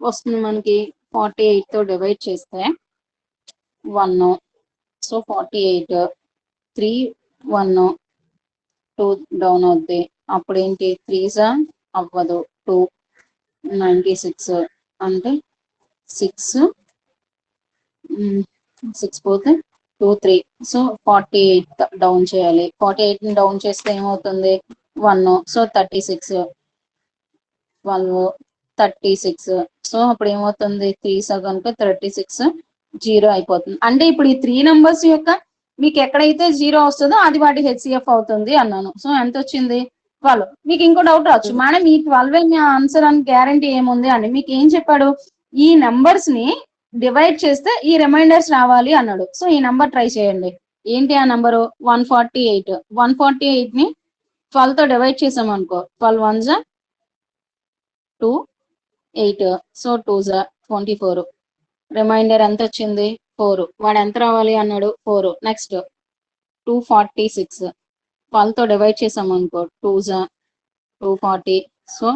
వస్తుంది మనకి 48 తో డివైడ్ చేస్తే 1. సో 48 3 1 2 డౌన్ అవుద్ది. అప్పుడు ఏంటి 3 అవ్వదు 2 96 అంటే 6 పోతే 2 3. సో 48 డౌన్ చేయాలి. 48 డౌన్ చేస్తే ఏమవుతుంది 1. సో 36 12 36. సో అప్పుడు ఏమవుతుంది 3 కనుక 36 0 అయిపోతుంది. అంటే ఇప్పుడు ఈ 3 నంబర్స్ యొక్క మీకు ఎక్కడైతే 0 వస్తుందో అది వాటి హెచ్సిఎఫ్ అవుతుంది అన్నాను. సో ఎంత వచ్చింది 12. మీకు ఇంకో డౌట్ రావచ్చు, మేడం ఈ 12 ఆన్సర్ అని గ్యారంటీ ఏముంది అని. మీకు ఏం చెప్పాడు, ఈ నంబర్స్ ని డివైడ్ చేస్తే ఈ రిమైండర్స్ రావాలి అన్నాడు. సో ఈ నంబర్ ట్రై చేయండి. ఏంటి ఆ నంబరు 148. 148 ని 12 తో డివైడ్ చేసాం అనుకో 12 1 2 8. సో 2 24. రిమైండర్ ఎంత వచ్చింది 4. వాడు ఎంత రావాలి అన్నాడు 4. నెక్స్ట్ 246 12 తో డివైడ్ చేసాం అనుకో 2 240. సో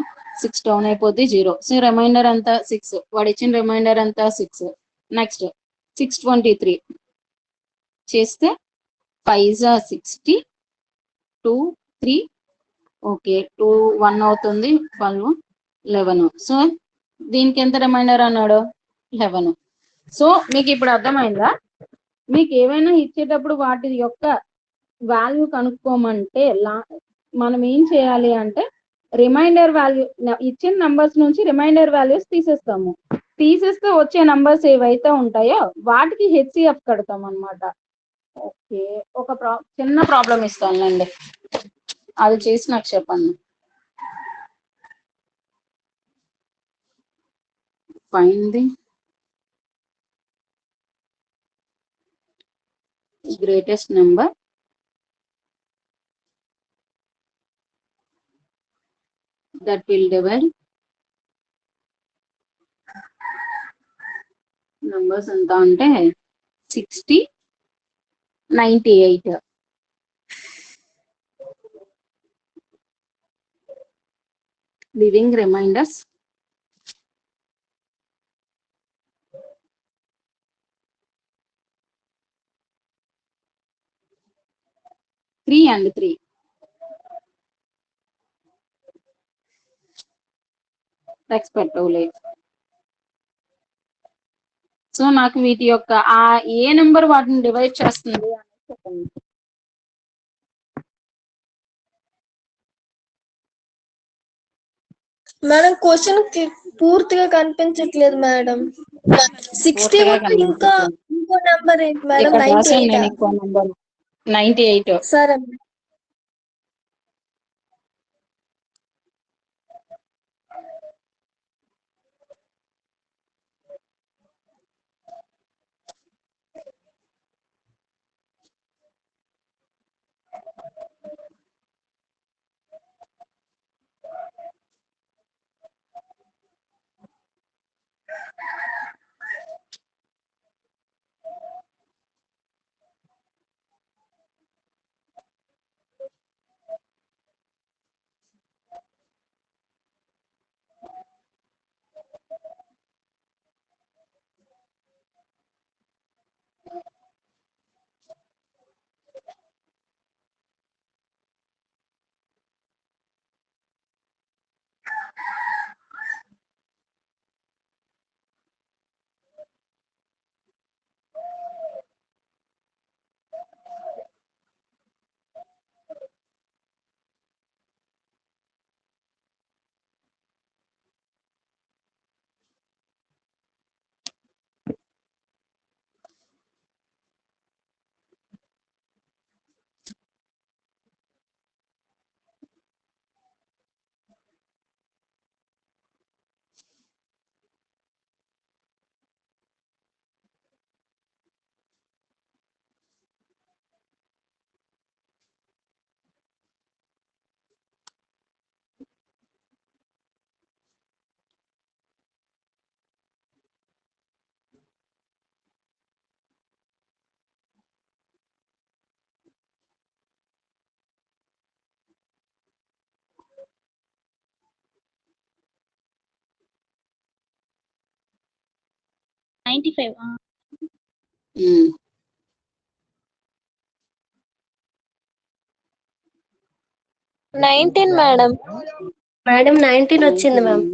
6 డౌన్ అయిపోద్ది 0. సో రిమైండర్ ఎంత 6. వాడు ఇచ్చిన రిమైండర్ ఎంత 6. నెక్స్ట్ 623 చేస్తే 5 60 2 3. ఓకే 2 1 అవుతుంది 12 11. సో దీనికి ఎంత రిమైండర్ అన్నాడు 11. సో మీకు ఇప్పుడు అర్థమైందా, మీకు ఏమైనా ఇచ్చేటప్పుడు వాటి యొక్క వాల్యూ కనుక్కోమంటే మనం ఏం చేయాలి అంటే రిమైండర్ వాల్యూ ఇచ్చిన నంబర్స్ నుంచి రిమైండర్ వాల్యూస్ తీసేస్తే వచ్చే నంబర్స్ ఏవైతే ఉంటాయో వాటికి హెచ్సిఎఫ్ కడతాం అన్నమాట. ఓకే, ఒక చిన్న ప్రాబ్లం ఇస్తానండి, అది చేసి నాకు చెప్పండి. Find the greatest number that will divide numbers ఎంత అంటే 60 98. Leaving remainders 3 and 3. ఎక్స్పెక్టోలేట్. సో నాకు వీటి యొక్క ఆ ఏ నెంబర్ వాటిని డివైడ్ చేస్తుంది అని చెప్పండి. మేడం క్వశ్చన్ పూర్తిగా కనిపించట్లేదు మేడం. 61 ఇంకా ఇంకో నెంబర్ ఏంటి మేడం? ఇక్కడ రాశాను 98. నేను ఇంకో నెంబర్ 98. సరే మేడం. 95. 19 మేడం. మేడం 19 వచ్చింది మ్యామ్.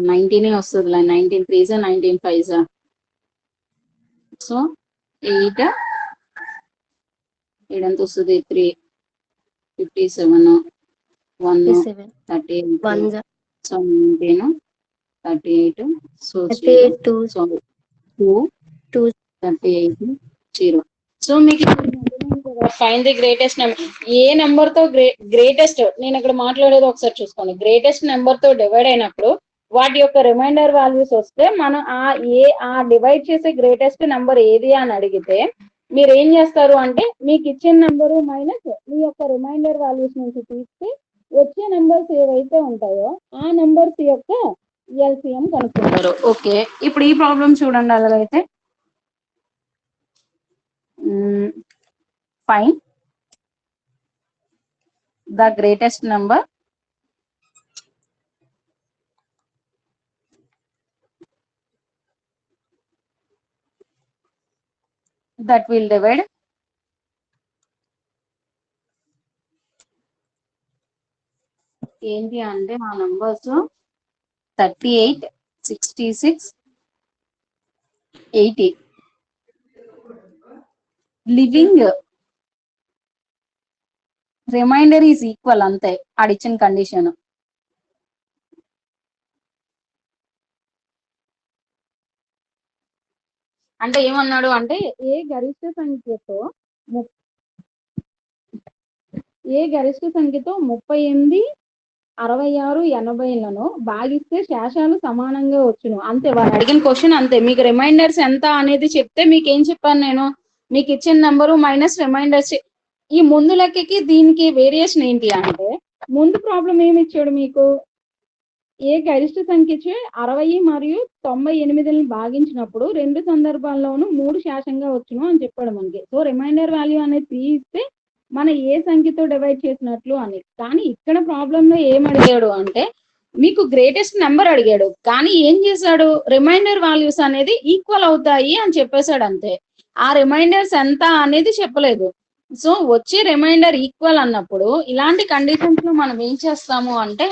19 వస్తుంది. 19 3 19 5. సో 8 ఎంత వస్తుంది? 3 57 1 38 సో 19 38 సో 0 సో 2 38 0. సో మీకు fine the greatest number. A number తో గ్రేటెస్ట్, నేను ఇక్కడ మాట్లాడేది ఒకసారి చూసుకోండి. గ్రేటెస్ట్ నెంబర్ తో డివైడ్ అయినప్పుడు వాటి యొక్క రిమైండర్ వాల్యూస్ వస్తే మనం ఆ డివైడ్ చేసే గ్రేటెస్ట్ నెంబర్ ఏది అని అడిగితే మీరు ఏం చేస్తారు అంటే మీకు ఇచ్చిన నెంబరు మైనస్ మీ యొక్క రిమైండర్ వాల్యూస్ నుంచి తీస్తే వచ్చే నెంబర్స్ ఏవైతే ఉంటాయో ఆ నెంబర్స్ యొక్క ఎల్సిఎం కనుక్కుంటారు. ఓకే, ఇప్పుడు ఈ ప్రాబ్లం చూడండి. అలాగైతే find the greatest number that will divide ఏంటి అంటే ఆ numbers 38 66 80 leaving remainder is equal, అంతే ఆడిచ్చిన కండిషన్. అంటే ఏమన్నాడు అంటే ఏ గరిష్ట సంఖ్యతో 38 66 80లను భాగిస్తే శేషాలు సమానంగా వచ్చును. అంతే, వారు అడిగిన క్వశ్చన్ అంతే. మీకు రిమైండర్స్ ఎంత అనేది చెప్తే మీకు ఏం చెప్పాను నేను, మీకు ఇచ్చిన నెంబరు మైనస్ రిమైండర్స్. ఈ ముందు లెక్కకి దీనికి వేరియేషన్ ఏంటి అంటే ముందు ప్రాబ్లం ఏమి ఇచ్చాడు మీకు, ఏ గరిష్ట సంఖ్య 60 మరియు 98ని భాగించినప్పుడు రెండు సందర్భాల్లోనూ 3 శేషంగా వచ్చును అని చెప్పాడు మనకి. సో రిమైండర్ వాల్యూ అనేది 3 ఇస్తే మన ఏ సంఖ్యతో డివైడ్ చేసినట్లు అని. కానీ ఇక్కడ ప్రాబ్లమ్ లో ఏం అడిగాడు అంటే మీకు గ్రేటెస్ట్ నెంబర్ అడిగాడు, కానీ ఏం చేశాడు, రిమైండర్ వాల్యూస్ అనేది ఈక్వల్ అవుతాయి అని చెప్పేశాడు అంతే. ఆ రిమైండర్స్ ఎంత అనేది చెప్పలేదు. సో వచ్చే రిమైండర్ ఈక్వల్ అన్నప్పుడు ఇలాంటి కండిషన్స్ లో మనం ఏం చేస్తాము అంటే,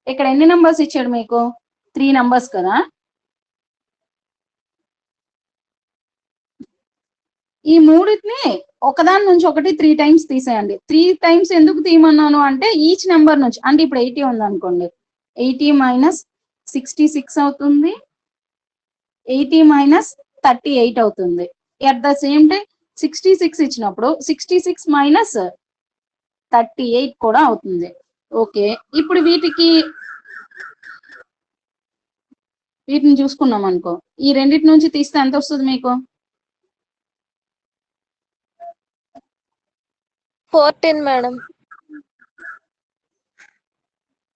ఇక్కడ ఎన్ని నెంబర్స్ ఇచ్చాడు మీకు, 3 నెంబర్స్ కదా. ఈ మూడింటిని ఒకదాని నుంచి ఒకటి 3 టైమ్స్ తీసేయండి. 3 టైమ్స్ ఎందుకు తీయమన్నాను అంటే ఈచ్ నెంబర్ నుంచి, అంటే ఇప్పుడు 80 ఉంది అనుకోండి, 80 మైనస్ 66 అవుతుంది, 80 మైనస్ 38 అవుతుంది. ఎట్ ద సేమ్ టైం 66 ఇచ్చినప్పుడు 66 మైనస్ 38 కూడా అవుతుంది. ఓకే, ఇప్పుడు వీటిని చూసుకున్నాం అనుకో, ఈ రెండిటి నుంచి తీస్తే ఎంత వస్తుంది మీకు, 14 మేడం.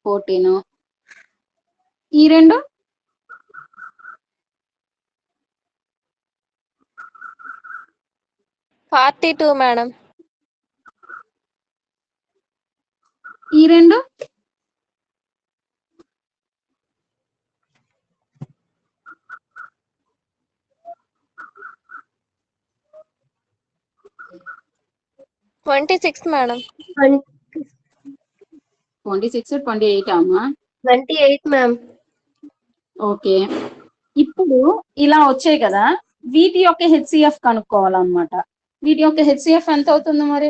14. ఈ రెండు 42 మేడం. ఈ రెండు 26 మేడం. 26 28 అమ్మా. 28 మ్యామ్. ఓకే, ఇప్పుడు ఇలా వచ్చాయి కదా, వీటి యొక్క హెచ్సిఎఫ్ కనుక్కోవాలన్నమాట. వీటి యొక్క హెచ్సిఎఫ్ ఎంత అవుతుంది మరి,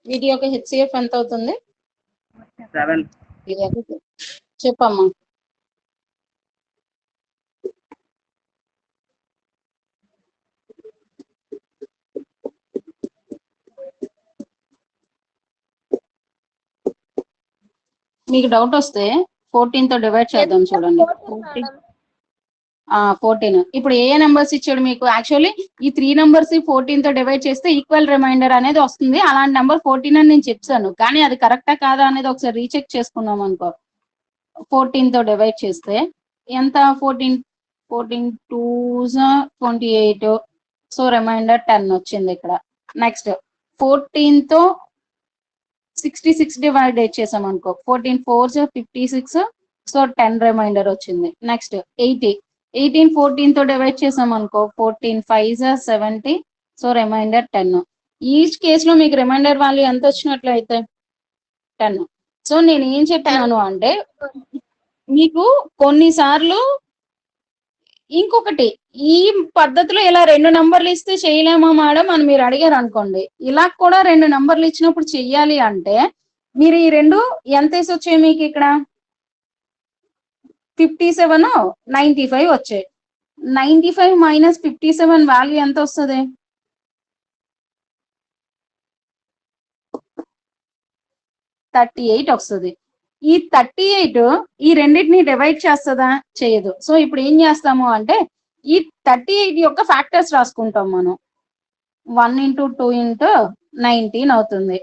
వీటి యొక్క హెచ్సిఎఫ్ ఎంత అవుతుంది, 7. చెప్పమ్మా. మీకు డౌట్ వస్తే 14 తో డివైడ్ చేద్దాం చూడండి. 14 ఇప్పుడు ఏ నెంబర్స్ ఇచ్చాడు మీకు? యాక్చువల్లీ ఈ 3 నెంబర్స్ 14 తో డివైడ్ చేస్తే ఈక్వల్ రిమైండర్ అనేది వస్తుంది. అలాంటి నెంబర్ 14 అని నేను చెప్తాను, కానీ అది కరెక్టా కాదా అనేది ఒకసారి రీచెక్ చేసుకున్నాం అనుకో. 14 తో డివైడ్ చేస్తే ఎంత? 14 2s 28. సో రిమైండర్ 10 వచ్చింది ఇక్కడ. నెక్స్ట్ 14 తో 66 డివైడ్ చేసాం అనుకో. 14 4s 56. సో 10 రిమైండర్ వచ్చింది. నెక్స్ట్ 18 14 తో డివైడ్ చేసాం అనుకో. 14 5s 70. So remainder 10. ఈచ్ కేసులో మీకు రిమైండర్ వాల్యూ ఎంత వచ్చినట్లయితే 10. సో నేను ఏం చెప్పినాను అంటే మీకు కొన్నిసార్లు ఇంకొకటి, ఈ పద్ధతిలో ఇలా 2 నంబర్లు ఇస్తే చేయలేమా మేడం అని మీరు అడిగారు అనుకోండి. ఇలా కూడా 2 నంబర్లు ఇచ్చినప్పుడు చెయ్యాలి అంటే మీరు ఈ 2 ఎంత వేసి వచ్చాయి మీకు ఇక్కడ? 57 95 వచ్చాయి. 95 మైనస్ 57 వాల్యూ ఎంత వస్తుంది? 38 వస్తుంది. ఈ 38 ఈ రెండింటిని డివైడ్ చేస్తుందా? చేయదు. సో ఇప్పుడు ఏం చేస్తాము అంటే ఈ 38 యొక్క ఫ్యాక్టర్స్ రాసుకుంటాం మనం. 1 × 2 × 19 అవుతుంది.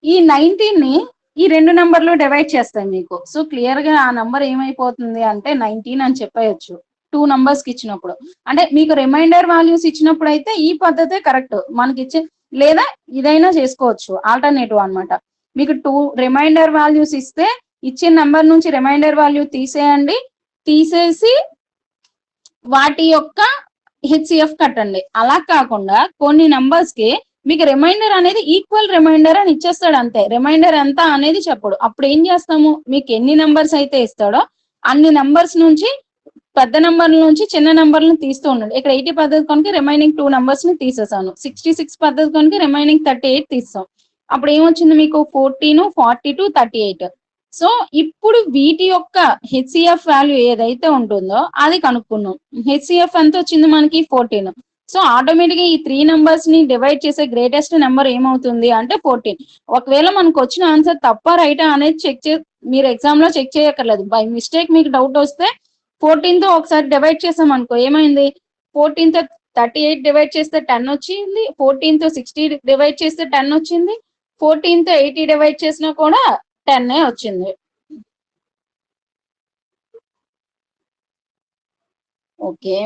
ఈ 19 ని ఈ 2 నంబర్లు డివైడ్ చేస్తాం మీకు. సో క్లియర్ గా ఆ నంబర్ ఏమైపోతుంది అంటే 19 అని చెప్పేయచ్చు 2 నంబర్స్ కి ఇచ్చినప్పుడు. అంటే మీకు రిమైండర్ వాల్యూస్ ఇచ్చినప్పుడు అయితే ఈ పద్ధతే కరెక్ట్ మనకి ఇచ్చే, లేదా ఇదైనా చేసుకోవచ్చు ఆల్టర్నేటివ్ అన్నమాట. మీకు 2 రిమైండర్ వాల్యూస్ ఇస్తే ఇచ్చిన నెంబర్ నుంచి రిమైండర్ వాల్యూ తీసేయండి, తీసేసి వాటి యొక్క హెచ్సిఎఫ్ కట్టండి. అలా కాకుండా కొన్ని నెంబర్స్ కి మీకు రిమైండర్ అనేది ఈక్వల్ రిమైండర్ అని ఇచ్చేస్తాడు అంతే. రిమైండర్ ఎంత అనేది చెప్పడు. అప్పుడు ఏం చేస్తాము, మీకు ఎన్ని నెంబర్స్ అయితే ఇస్తాడో అన్ని నెంబర్స్ నుంచి పెద్ద నెంబర్ల నుంచి చిన్న నెంబర్లను తీస్తూ ఉండండి. ఇక్కడ 80 పద్ధతి కనుక రిమైనింగ్ 2 నెంబర్స్ ని తీసేసాను. 66 పద్ధతి కనుక రిమైనింగ్ 38 తీస్తాం. అప్పుడు ఏమొచ్చింది మీకు? 14 42 38. సో ఇప్పుడు వీటి యొక్క హెచ్సిఎఫ్ వాల్యూ ఏదైతే ఉంటుందో అది కనుక్కున్నాం. హెచ్సిఎఫ్ ఎంత వచ్చింది మనకి? 14. సో ఆటోమేటిక్ గా ఈ 3 నెంబర్స్ ని డివైడ్ చేసే గ్రేటెస్ట్ నెంబర్ ఏమవుతుంది అంటే 14. ఒకవేళ మనకు వచ్చిన ఆన్సర్ తప్ప రైటా అనేది మీరు ఎగ్జామ్ లో చెక్ చేయక్కర్లేదు. బై మిస్టేక్ మీకు డౌట్ వస్తే 14 తో ఒకసారి డివైడ్ చేసాం అనుకో, ఏమైంది? 14 తో 38 డివైడ్ చేస్తే 10 వచ్చింది. 14 తో 60 డివైడ్ చేస్తే 10 వచ్చింది. 14 తో 80 డివైడ్ చేసినా కూడా 10 వచ్చింది. ఓకే.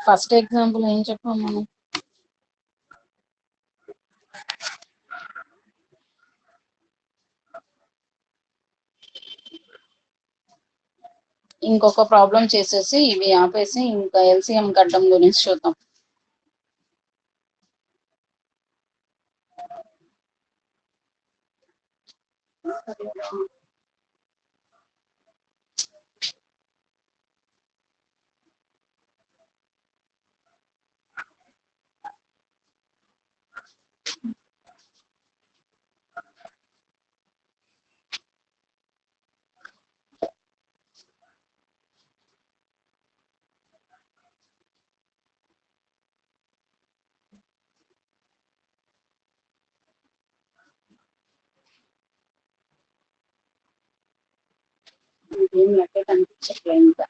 ఫస్ట్ ఎగ్జాంపుల్ ఏం చెప్పాం మనం? ఇంకొక ప్రాబ్లం చేసేసి ఇవి ఆపేసి ఇంకా ఎల్సిఎం కట్టడం గురించి చూద్దాం. ఇంకేం లెక్క కనిపించట్లే ఇంకా.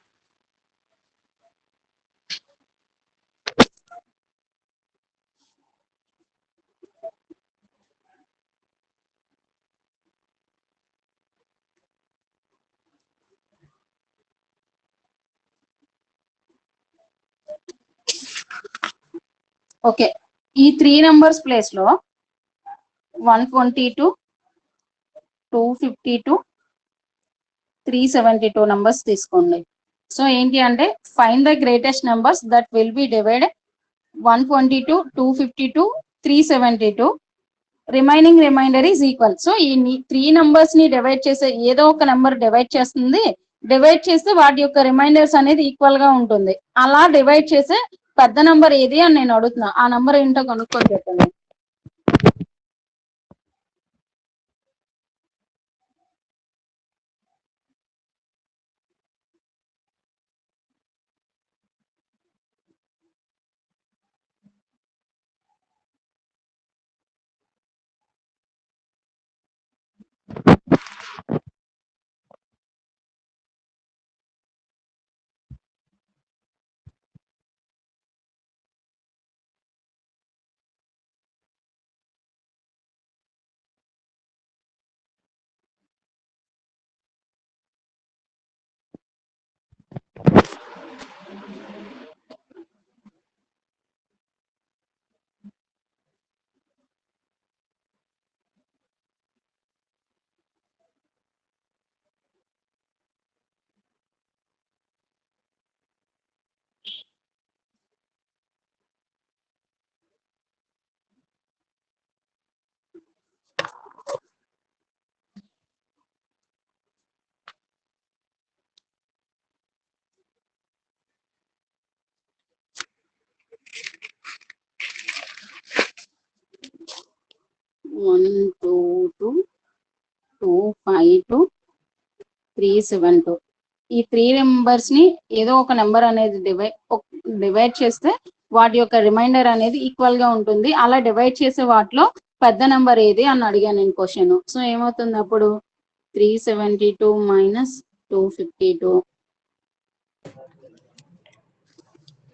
ఓకే, ఈ 3 నెంబర్స్ ప్లేస్ లో 122 252 372 నెంబర్స్ తీసుకోండి. సో ఏంటి అంటే find the greatest numbers that will be divided 122 252 372 remaining remainder is equal. So ఈ 3 నెంబర్స్ ని డివైడ్ చేసే ఏదో ఒక నెంబర్ డివైడ్ చేస్తుంది. డివైడ్ చేస్తే వాటి యొక్క రిమైండర్స్ అనేది ఈక్వల్ గా ఉంటుంది. అలా డివైడ్ చేసే పెద్ద నెంబర్ ఏది అని నేను అడుగుతున్నా. ఆ నెంబర్ ఏంటో కనుక్కొని చెప్పండి. 122 252 372 ఈ 3 నెంబర్స్ ని ఏదో ఒక నెంబర్ అనేది డివైడ్ చేస్తే వాటి యొక్క రిమైండర్ అనేది ఈక్వల్ గా ఉంటుంది. అలా డివైడ్ చేసే వాటిలో పెద్ద నెంబర్ ఏది అని అడిగాను నేను క్వశ్చన్. సో ఏమవుతుంది అప్పుడు 372 minus 252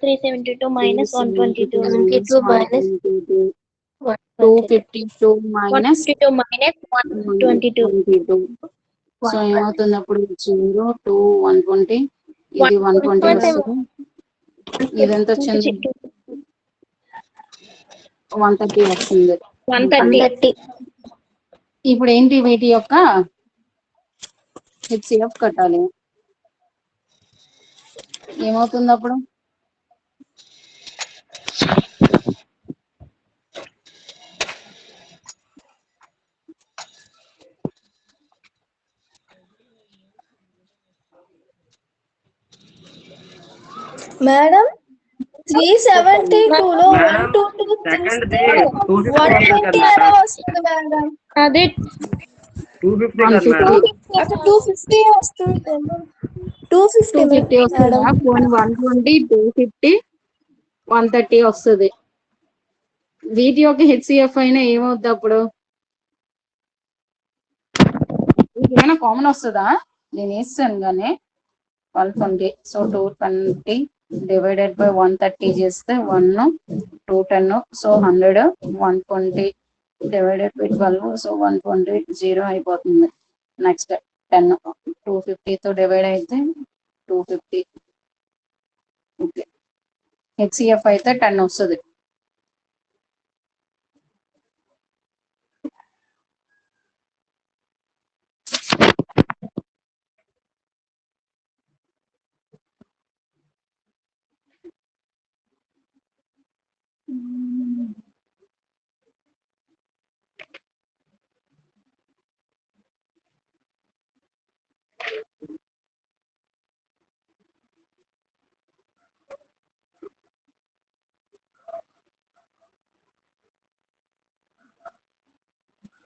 372 minus 122. 122 minus 252 minus 152 minus 122. So ఏమవుతుంది అప్పుడు 0 2 120 ఇది 120 వస్తుంది. ఇది ఎంత వచ్చింది 130 వస్తుంది. 130. ఇప్పుడు ఏంటి వీటి యొక్క హెచ్సిఎఫ్ కట్టాలి. ఏమవుతుంది అప్పుడు మేడం 372 లో 122 సెకండ్ తీస్తే 120 ఎలా వస్తుంది మేడం? అది 250 కదా మేడం. అక్కడ 250 వస్తుంది. 250 250 వస్తుందా? 120 250 130 వస్తుంది. వీటి యొక్క హెచ్సిఎఫ్ అయినా ఏమవుద్ది అప్పుడు? ఏమైనా కామన్ వస్తుందా? నేను వేస్తాను కానీ 120. సో 220 డివైడెడ్ బై 130 చేస్తే 1 210 సో 100 120 డివైడెడ్ బై 12 సో 120 0 అయిపోతుంది. నెక్స్ట్ 10 250 తో డివైడ్ అయితే 250. ఓకే హెచ్సిఎఫ్ అయితే 10 వస్తుంది.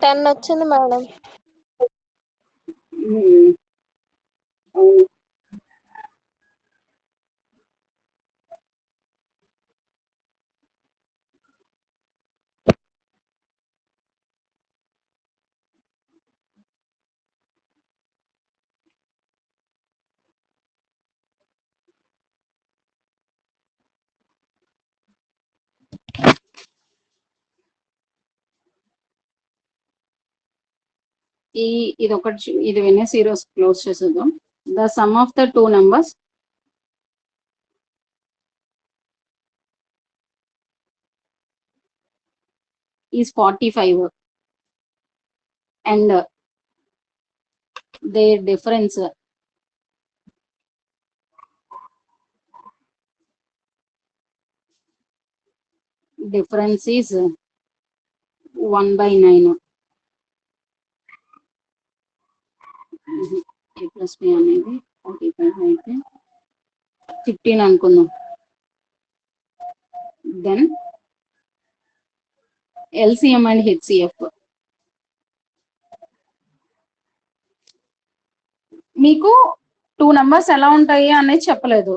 టెన్ వచ్చింది మేడం. అవును ఇది ఒకటి ఇది వినేసి ఈరోజు క్లోజ్ చేసేద్దాం. The sum of the two numbers is 45 and their difference is 1/9. A plus B అనేది 45 అయితే 15 అనుకుందాం. దెన్ ఎల్సిఎం అండ్ హెచ్సిఎఫ్ మీకు 2 నెంబర్స్ ఎలా ఉంటాయి అనేది చెప్పలేదు.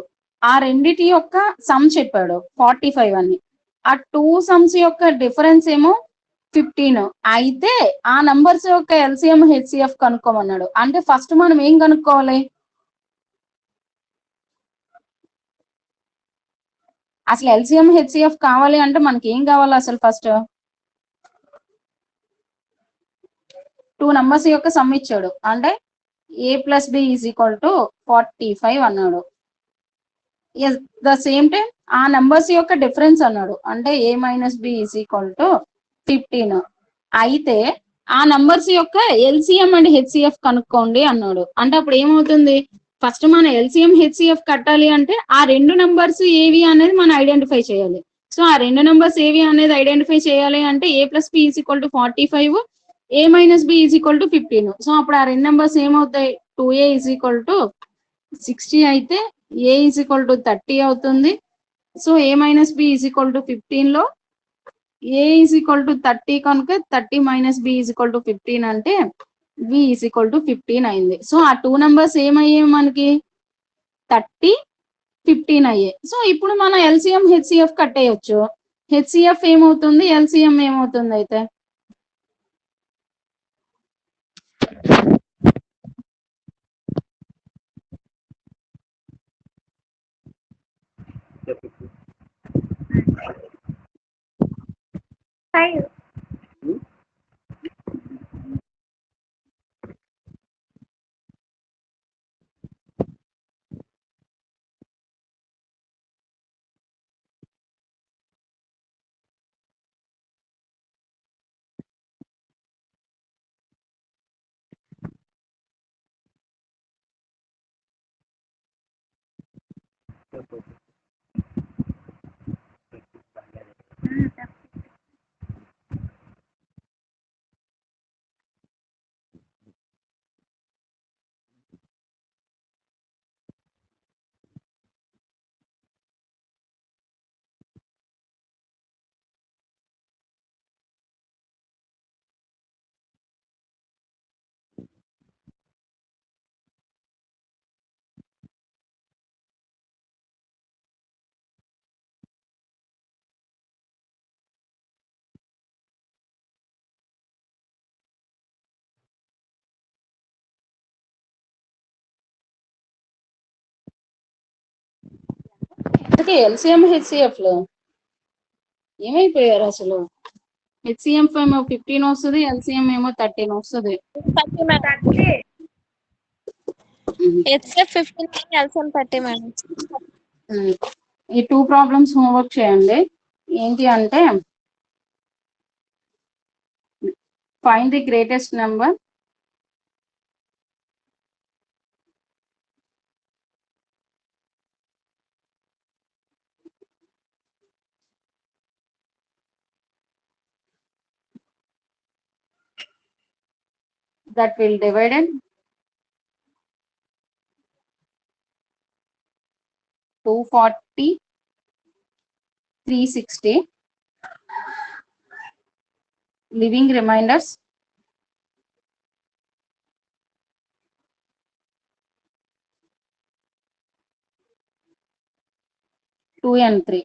ఆ రెండిటి యొక్క సమ్ చెప్పాడు 45 అని. ఆ 2 సమ్స్ యొక్క డిఫరెన్స్ ఏమో 15. అయితే ఆ నంబర్స్ యొక్క ఎల్సిఎం హెచ్సిఎఫ్ కనుక్కోమన్నాడు. అంటే ఫస్ట్ మనం ఏం కనుక్కోవాలి? అసలు ఎల్సిఎం హెచ్సిఎఫ్ కావాలి అంటే మనకి ఏం కావాలి? అసలు ఫస్ట్ 2 నంబర్స్ యొక్క సమ్ ఇచ్చాడు. అంటే a plus b is equal to 45 అన్నాడు. ద సేమ్ టైం ఆ నంబర్స్ యొక్క డిఫరెన్స్ అన్నాడు. అంటే a minus b is equal to 15. అయితే ఆ నంబర్స్ యొక్క ఎల్సిఎం అండ్ హెచ్సిఎఫ్ కనుక్కోండి అన్నాడు. అంటే అప్పుడు ఏమవుతుంది? ఫస్ట్ మన ఎల్సిఎం హెచ్సిఎఫ్ కట్టాలి అంటే ఆ రెండు నంబర్స్ ఏవి అనేది మనం ఐడెంటిఫై చేయాలి. సో ఆ రెండు నంబర్స్ ఏవి అనేది ఐడెంటిఫై చేయాలి అంటే a plus b is equal to 45, a minus b is equal to 15. So అప్పుడు ఆ రెండు నెంబర్స్ ఏమవుతాయి? 2a is equal to 60 అయితే a is equal to 30 అవుతుంది. So a minus b is equal to 15 లో ఏ ఈజ్ ఈక్వల్ టు 30 కనుక 30 minus B is equal to 15 అంటే B is equal to 15 అయింది. సో ఆ 2 నెంబర్స్ ఏమయ్యాయి మనకి 30 15 అయ్యాయి. సో ఇప్పుడు మనం ఎల్సిఎం హెచ్సిఎఫ్ కట్టేయచ్చు. హెచ్సిఎఫ్ ఏమవుతుంది, ఎల్సిఎం ఏమవుతుంది అయితే అందుకే ఎల్సిఎం హెచ్సిఎఫ్ లో ఏమైపోయారు అసలు? హెచ్సిఎం ఏమో 15 వస్తుంది, ఎల్సిఎం ఏమో 13 వస్తుంది. HCF 15 LCM 30 madam. ఈ 2 ప్రాబ్లమ్స్ హోంవర్క్ చేయండి. ఏంటి అంటే find the greatest number that will divided 240 360 living reminders 2 and 3.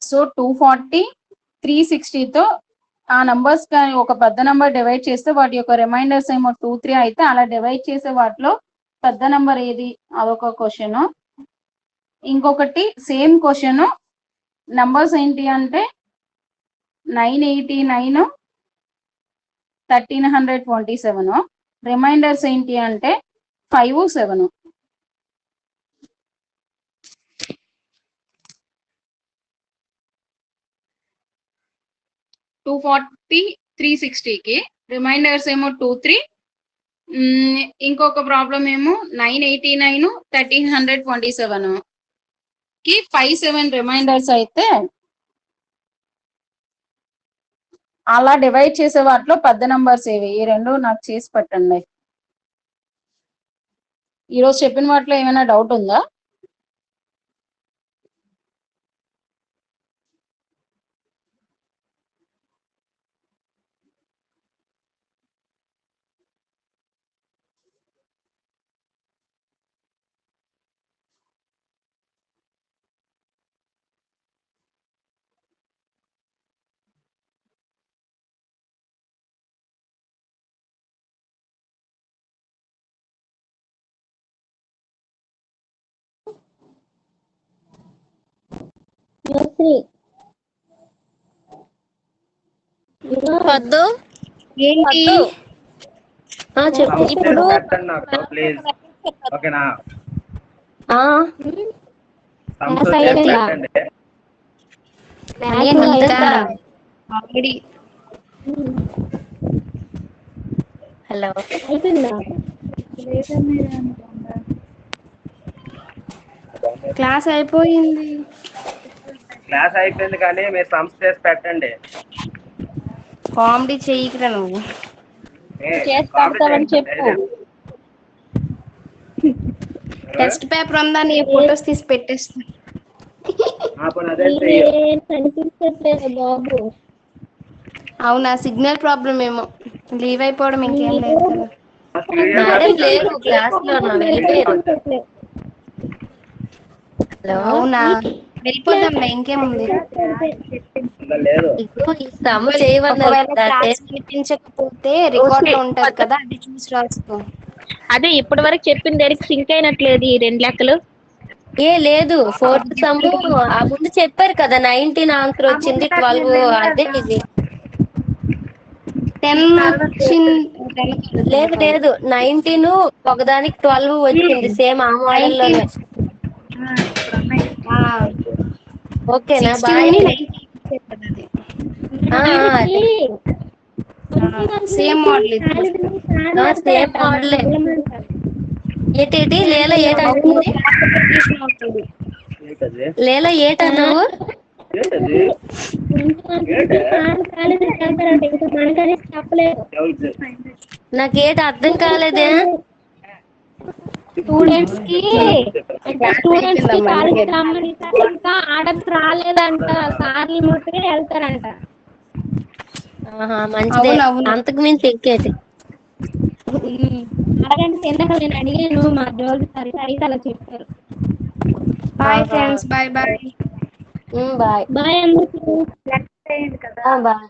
So 240 360 తో ఆ నంబర్స్ ఒక పెద్ద నంబర్ డివైడ్ చేస్తే వాటి యొక్క రిమైండర్స్ ఏమో 2 3 అయితే అలా డివైడ్ చేసే వాటిలో పెద్ద నంబర్ ఏది, అదొక క్వశ్చన్. ఇంకొకటి సేమ్ క్వశ్చన్, నంబర్స్ ఏంటి అంటే 989 1327, రిమైండర్స్ ఏంటి అంటే 5 7. 240 360కి రిమైండర్స్ ఏమో 2 3. ఇంకొక ప్రాబ్లం ఏమో 989 1327 కి 5 7 రిమైండర్స్ అయితే అలా డివైడ్ చేసే వాటిలో పెద్ద నంబర్స్ ఏవి, ఈ రెండు నాకు చేసి పెట్టండి. ఈరోజు చెప్పిన వాటిలో ఏమైనా డౌట్ ఉందా? వద్దు ఏంటి? చెప్పు. ఇప్పుడు పెట్టండి నాకు ప్లీజ్. ఓకేనా? పెట్టండి. హలో, క్లాస్ అయిపోయింది. క్లాస్ అయిపోయింది కానీ మీరు సమ్స్ చేసి పెట్టండి. కామెడీ చెయ్యకురా నువ్వు. చేసి పెడతామని చెప్పు. టెస్ట్ పేపర్ ఉందా, నీ ఫొటోస్ తీసి పెట్టేస్తా. పోనీ అదే చెయ్యి. కనిపించట్లేదు బాబు. అవునా, సిగ్నల్ ప్రాబ్లం ఏమో, లీవ్ అయిపోవడం ఇంకేం లేదు కదా. మేడం లేరు క్లాస్ లో ఉన్నా వెళ్ళిపోయారు. హలో అవునా, వెళ్ళిపోదాంలే ఇంకేముంది. లేదు ఇదిగో ఈ సమ్ చేయమన్నారు ఒకవేళ కదా, క్లాస్ వినిపించకపోతే రికార్డ్ లో ఉంటది కదా, అది చూసి రాసుకో. అదే ఇప్పటి వరకు చెప్పిన దానికి సింక్ అయినట్లేదు ఈ 2 లెక్కలు. ఏ లేదు, 4th సమ్ ఆ ముందు చెప్పారు కదా, 19 ఆన్సర్ వచ్చింది, 12 అదే ఇది. 10 లేదు లేదు, 19 ఒకదానికి 12 వచ్చింది, సేమ్ ఆ మోడల్లోనే. ఓకేనా, 60 బాయ్. నుండి 90 అదే సేమ్ మోడల్ ఇది. సేమ్ మోడలే. ఏటేటి లేలా ఏటంటుంది, ఏంటది లేలా ఏటన్నావు? ఏంటది ఏంటే ఎవరు నాకేటి అర్థం కాలేదే. స్టూడెంట్స్ కి అంటే క్లాస్ స్టూడెంట్స్ కి అయిపోయిందమ్మా కాలేజీకి ఇంకేం. రమ్మని ఇంకా ఆర్డర్స్ రాలేదంట, సార్లు ముట్టుగా వెళ్తారంట. ఆహా, మంచిదే, అవునవును. అంతకు మించి ఎక్కేటి. అరగంట కిందక నేను అడిగాను, మా జోలి సరిత అలా చెప్పారు. బాయ్ ఆహా. Friends, bye bye. Bye. Bye అందరికి. బాయ్.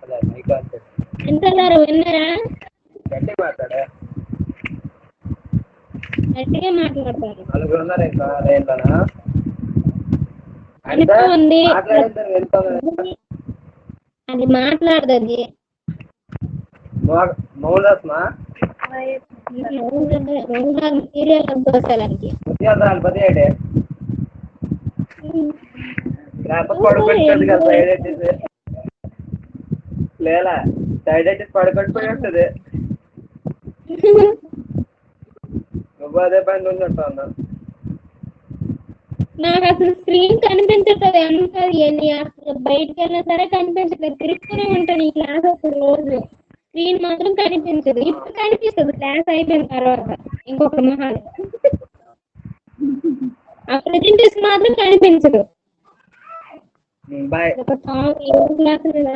అలా నీకు అంతే ఎంతన్నారు విన్నారా? గట్టి మాట్లాడే గట్టిగా మాట్లాడతారు. నలుగురు ఉన్నారు ఇంకా దేంట్లోనా అంటే అనిపోంది మాట్లాడేద్దరు వెళ్ళిపోవాలి. అది మాట్లాడదు అది. మౌలాస్మా సీరియల్ దోసలకి ఉద్యోగాలు పదిహేడు లేకపోతే పడుకుంటుంది కదా సైడ్ వచ్చేసి లేదా సైడ్ వచ్చేసి పడుకొని ఉంటుంది. నువ్వు అదే పని ఉన్నట్టు అన్నా. నాకు అసలు స్క్రీన్ కనిపించట్లేదు. ఎంత అసలు బయటకు వెళ్ళినా సరే కనిపించట్లేదు. తిరుగుతూనే ఉంటాను ఈ క్లాస్ అప్పుడు రోజు. స్క్రీన్ మాత్రం కనిపించదు. ఇప్పుడు కనిపిస్తుంది క్లాస్ అయిపోయిన తర్వాత ఇంకొక మొహాలు. ఆ ప్రెజెంటేషన్ మాత్రం కనిపించదు. బాయ్. ఒక క్లాస్ చూసిన